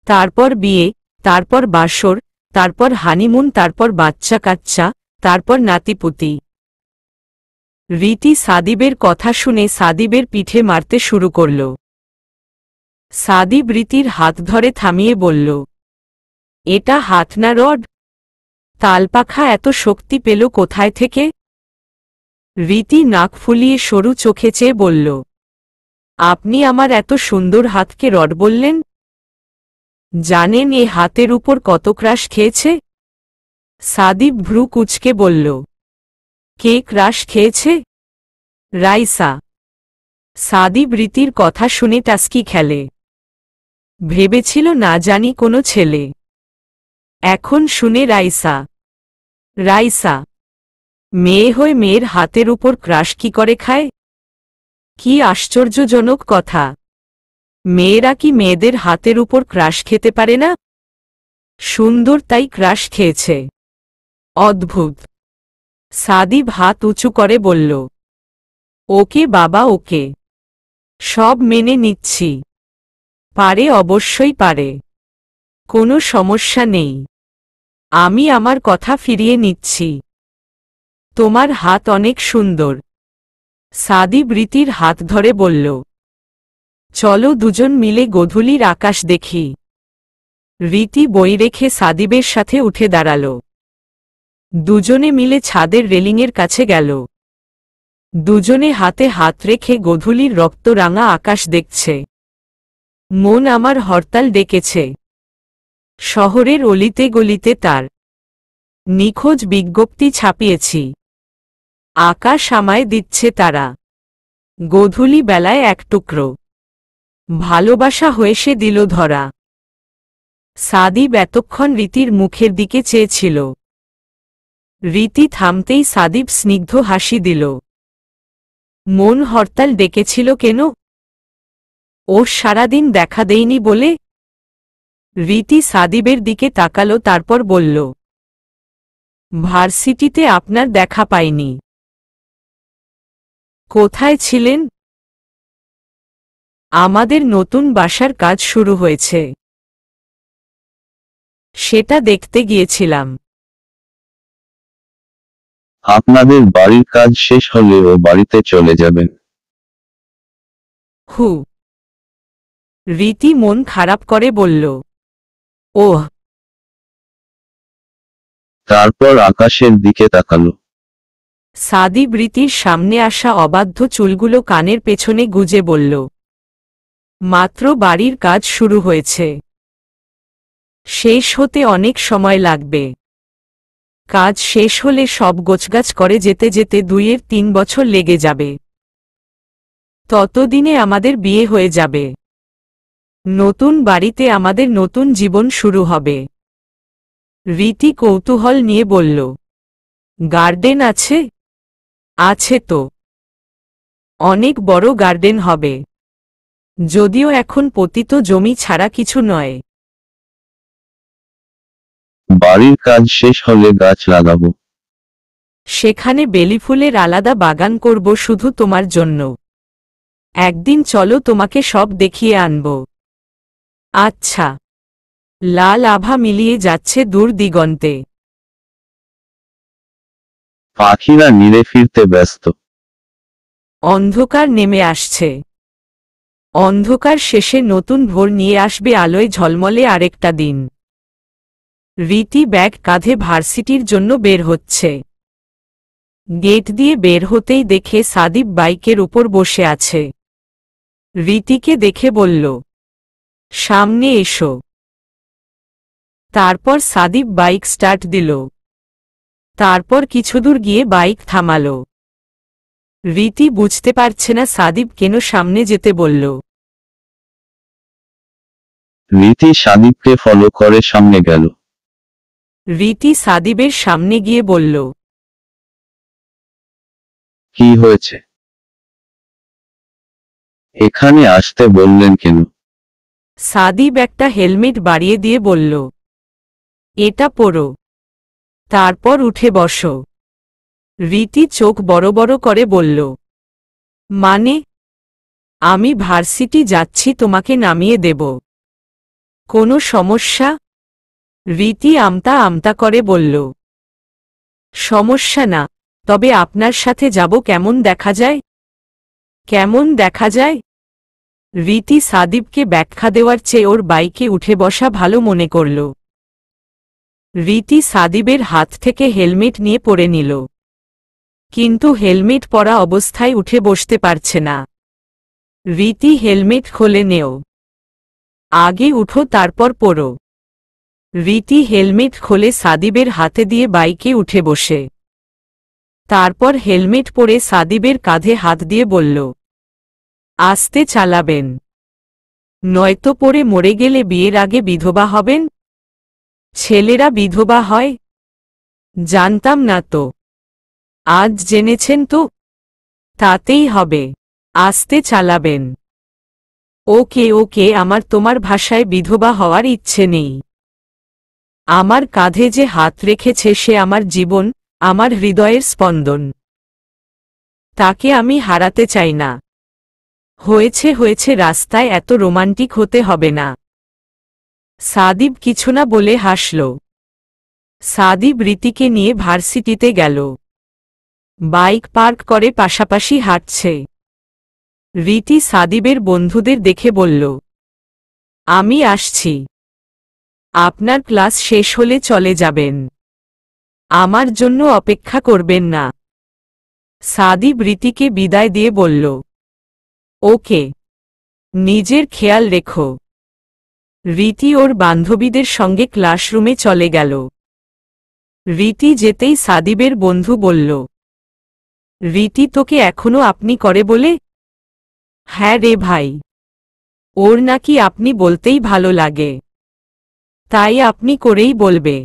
তারপর বিয়ে, তারপর বাসর, তারপর হানিমুন, তারপর বাচ্চা কাচ্চা, তারপর নাতিপুতি। রীতি সাদিবের কথা শুনে সাদিবের পিঠে মারতে শুরু করল। সাদিব রীতির হাত ধরে থামিয়ে বলল, এটা হাত না রড? তালপাখা এত শক্তি পেল কোথায় থেকে? রীতি নাক ফুলিয়ে সরু চোখে চেয়ে বলল, আপনি আমার এত সুন্দর হাতকে রড বললেন? জানেন এ হাতের উপর কত ক্রাশ খেয়েছে? সাদিব ভ্রু কুঁচকে বলল, কে ক্রাশ খেয়েছে? রাইসা। সাদিব রীতির কথা শুনে টাস্কি খেলে। ভেবেছিল না জানি কোনো ছেলে, এখন শুনে রাইসা। রাইসা মেয়ে হয়ে মেয়ের হাতের উপর ক্রাশ কি করে খায়? কি আশ্চর্যজনক কথা! মেয়েরা কি মেয়েদের হাতের উপর ক্রাশ খেতে পারে না? সুন্দর তাই ক্রাশ খেয়েছে। অদ্ভুত। সাদিব হাত উঁচু করে বলল, ওকে বাবা, ওকে, সব মেনে নিচ্ছি। পারে, অবশ্যই পারে, কোনো সমস্যা নেই। আমি আমার কথা ফিরিয়ে নিচ্ছি। তোমার হাত অনেক সুন্দর। সাদিব রীতির হাত ধরে বলল, চলো দুজন মিলে গোধূলির আকাশ দেখি। রীতি বই রেখে সাদিবের সাথে উঠে দাঁড়াল। দুজনে মিলে ছাদের রেলিংয়ের কাছে গেল। দুজনে হাতে হাত রেখে গোধূলির রক্তরাঙা আকাশ দেখছে। মন আমার হরতাল ডেকেছে। শহরের অলিতে গলিতে তার নিখোঁজ বিজ্ঞপ্তি ছাপিয়েছি। আকাশ আমায় দিচ্ছে তারা। গোধূলি বেলায় এক টুকরো ভালোবাসা হয়ে সে দিল ধরা। সাদিব এতক্ষণ রীতির মুখের দিকে চেয়েছিল। রীতি থামতেই সাদিব স্নিগ্ধ হাসি দিল। মন হরতাল ডেকেছিল কেন? ও সারাদিন দেখা দেয়নি বলে? রীতি সাদিবের দিকে তাকালো, তারপর বলল, ভার্সিটিতে আপনার দেখা পাইনি। কোথায় ছিলেন? আমাদের নতুন বাসার কাজ শুরু হয়েছে, সেটা দেখতে গিয়েছিলাম। আপনাদের বাড়ির কাজ শেষ হলে ও বাড়িতে চলে যাবেন। হু। রীতি মন খারাপ করে বলল, ওহ। তারপর আকাশের দিকে তাকালো। সাদিব রীতির সামনে আসা অবাধ্য চুলগুলো কানের পেছনে গুজে বলল, মাত্র বাড়ির কাজ শুরু হয়েছে, শেষ হতে অনেক সময় লাগবে। কাজ শেষ হলে সব গোছগাছ করে যেতে যেতে 2-3 বছর লেগে যাবে। ততদিনে আমাদের বিয়ে হয়ে যাবে। নতুন বাড়িতে আমাদের নতুন জীবন শুরু হবে। রীতি কৌতূহল নিয়ে বলল, গার্ডেন আছে? আছে তো, অনেক বড় গার্ডেন হবে, যদিও এখন পতিত জমি ছাড়া কিছু নয়। বাড়ির কাজ শেষ হলে গাছ লাগাবো। সেখানে বেলিফুলের আলাদা বাগান করব শুধু তোমার জন্য। একদিন চলো, তোমাকে সব দেখিয়ে আনব। আচ্ছা। লাল আভা মিলিয়ে যাচ্ছে দূর দিগন্তে। পাখিরা নিরে ফিরতে ব্যস্ত। অন্ধকার নেমে আসছে। অন্ধকার শেষে নতুন ভোর নিয়ে আসবে আলোয় ঝলমলে আরেকটা দিন। রীতি ব্যাগ কাঁধে ভার্সিটির জন্য বের হচ্ছে। গেট দিয়ে বের হতেই দেখে সাদিব বাইকের উপর বসে আছে। রীতিকে দেখে বলল, সামনে এসো। তারপর সাদিব বাইক স্টার্ট দিল। তারপর কিছুদূর গিয়ে বাইক থামালো। রীতি বুঝতে পারছে না সাদিব কেন সামনে যেতে বলল। রীতি সাদিবকে ফলো করে সামনে গেল। রীতি সাদিবের সামনে গিয়ে বলল, কি হয়েছে? এখানে আসতে বললেন কেন? সাদিব একটা হেলমেট বাড়িয়ে দিয়ে বলল, এটা পরো, তারপর উঠে বসো। রীতি চোখ বড় বড় করে বলল, মানে? আমি ভার্সিটি যাচ্ছি, তোমাকে নামিয়ে দেব। কোনো সমস্যা? রীতি আমতা আমতা করে বলল, সমস্যা না, তবে আপনার সাথে যাব। কেমন দেখা যায়? কেমন দেখা যায়? রীতি সাদিবকে ব্যাখ্যা দেওয়ার চেয়ে ওর বাইকে উঠে বসা ভালো মনে করল। রীতি সাদিবের হাত থেকে হেলমেট নিয়ে পরে নিল, কিন্তু হেলমেট পরা অবস্থায় উঠে বসতে পারছে না। রীতি হেলমেট খোলে নেও, আগে উঠো তারপর পরো। রীতি হেলমেট খোলে সাদিবের হাতে দিয়ে বাইকে উঠে বসে। তারপর হেলমেট পরে সাদিবের কাঁধে হাত দিয়ে বলল, আস্তে চালাবেন, নয়তো পরে মরে গেলে বিয়ের আগে বিধবা হবেন। ছেলেরা বিধবা হয়? জানতাম না তো। আজ জেনেছেন তো? তাতেই হবে, আস্তে চালাবেন। ওকে ওকে, আমার তোমার ভাষায় বিধবা হওয়ার ইচ্ছে নেই। আমার কাঁধে যে হাত রেখেছে সে আমার জীবন, আমার হৃদয়ের স্পন্দন। তাকে আমি হারাতে চাই না। হয়েছে হয়েছে, রাস্তায় এত রোমান্টিক হতে হবে না। সাদিব কিছু না বলে হাসল। সাদিব রীতিকে নিয়ে ভার্সিটিতে গেল। বাইক পার্ক করে পাশাপাশি হাঁটছে। রীতি সাদিবের বন্ধুদের দেখে বলল, আমি আসছি। আপনার ক্লাস শেষ হলে চলে যাবেন। আমার জন্য অপেক্ষা করবেন না। সাদিব রীতিকে বিদায় দিয়ে বলল, ওকে, নিজের খেয়াল রেখো। রীতি ওর বান্ধবীদের সঙ্গে ক্লাসরুমে চলে গেল। রীতি যেতেই সাদিবের বন্ধু বলল, রীতি তোকে এখনো আপনি করে বলে? হ্যাঁ রে ভাই, ওর নাকি আপনি বলতেই ভালো লাগে, তাই আপনি করেই বলবে।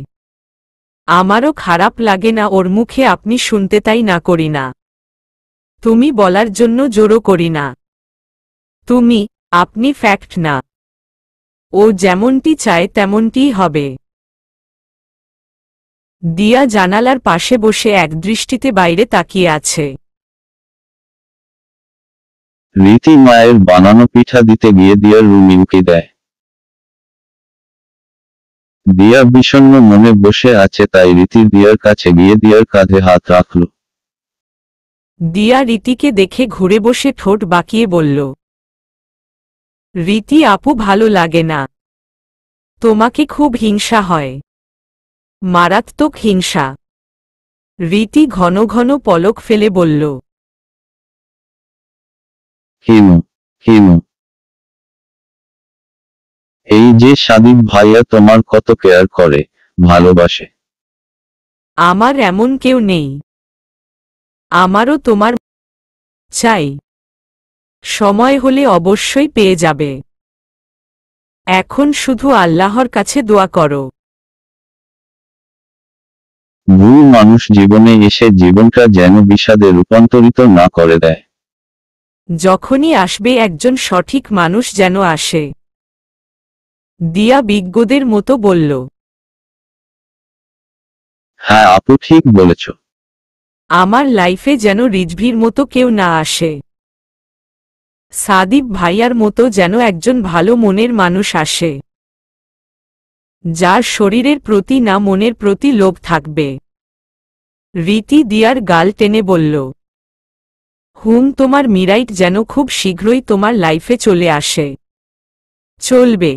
আমারও খারাপ লাগে না ওর মুখে আপনি শুনতে, তাই না করি না। তুমি বলার জন্য জোরও করি না। তুমি, আপনি ফ্যাক্ট না। ও যেমনটি চায় তেমনটিই হবে। দিয়া জানালার পাশে বসে একদৃষ্টিতে বাইরে তাকিয়ে আছে। রীতি মায়ের বানানো পিঠা দিতে গিয়ে দিয়ার রুমে উকি দেয়। দিয়া বিষণ্ণ মনে বসে আছে, তাই রীতি দিয়ার কাছে গিয়ে দিয়ার কাঁধে হাত রাখল। দিয়া রীতিকে দেখে ঘুরে বসে ঠোঁট বাঁকিয়ে বলল, রীতি আপু ভালো লাগে না। তোমাকে খুব হিংসা হয়, মারাত্মক হিংসা। রীতি ঘন ঘন পলক ফেলে বলল, কেন কেন? এই যে সাদিব ভাইয়া তোমার কত কেয়ার করে, ভালোবাসে। আমার এমন কেউ নেই। আমারও তোমার চাই। সময় হলে অবশ্যই পেয়ে যাবে। এখন শুধু আল্লাহর কাছে দোয়া করো। ভুল মানুষ জীবনে এসে জীবনটা যেন বিষাদে রূপান্তরিত না করে দেয়। যখনই আসবে একজন সঠিক মানুষ যেন আসে। দিয়া বিজ্ঞদের মতো বলল, হ্যাঁ আপু, ঠিক বলেছ। আমার লাইফে যেন রিজভির মতো কেউ না আসে। সাদিব ভাইয়ার মতো যেন একজন ভালো মনের মানুষ আসে, যার শরীরের প্রতি না মনের প্রতি লোভ থাকবে। রীতি দিয়ার গাল টেনে বলল, তোমার মিরাইট যেন খুব শীঘ্রই তোমার লাইফে চলে আসে। চলবে।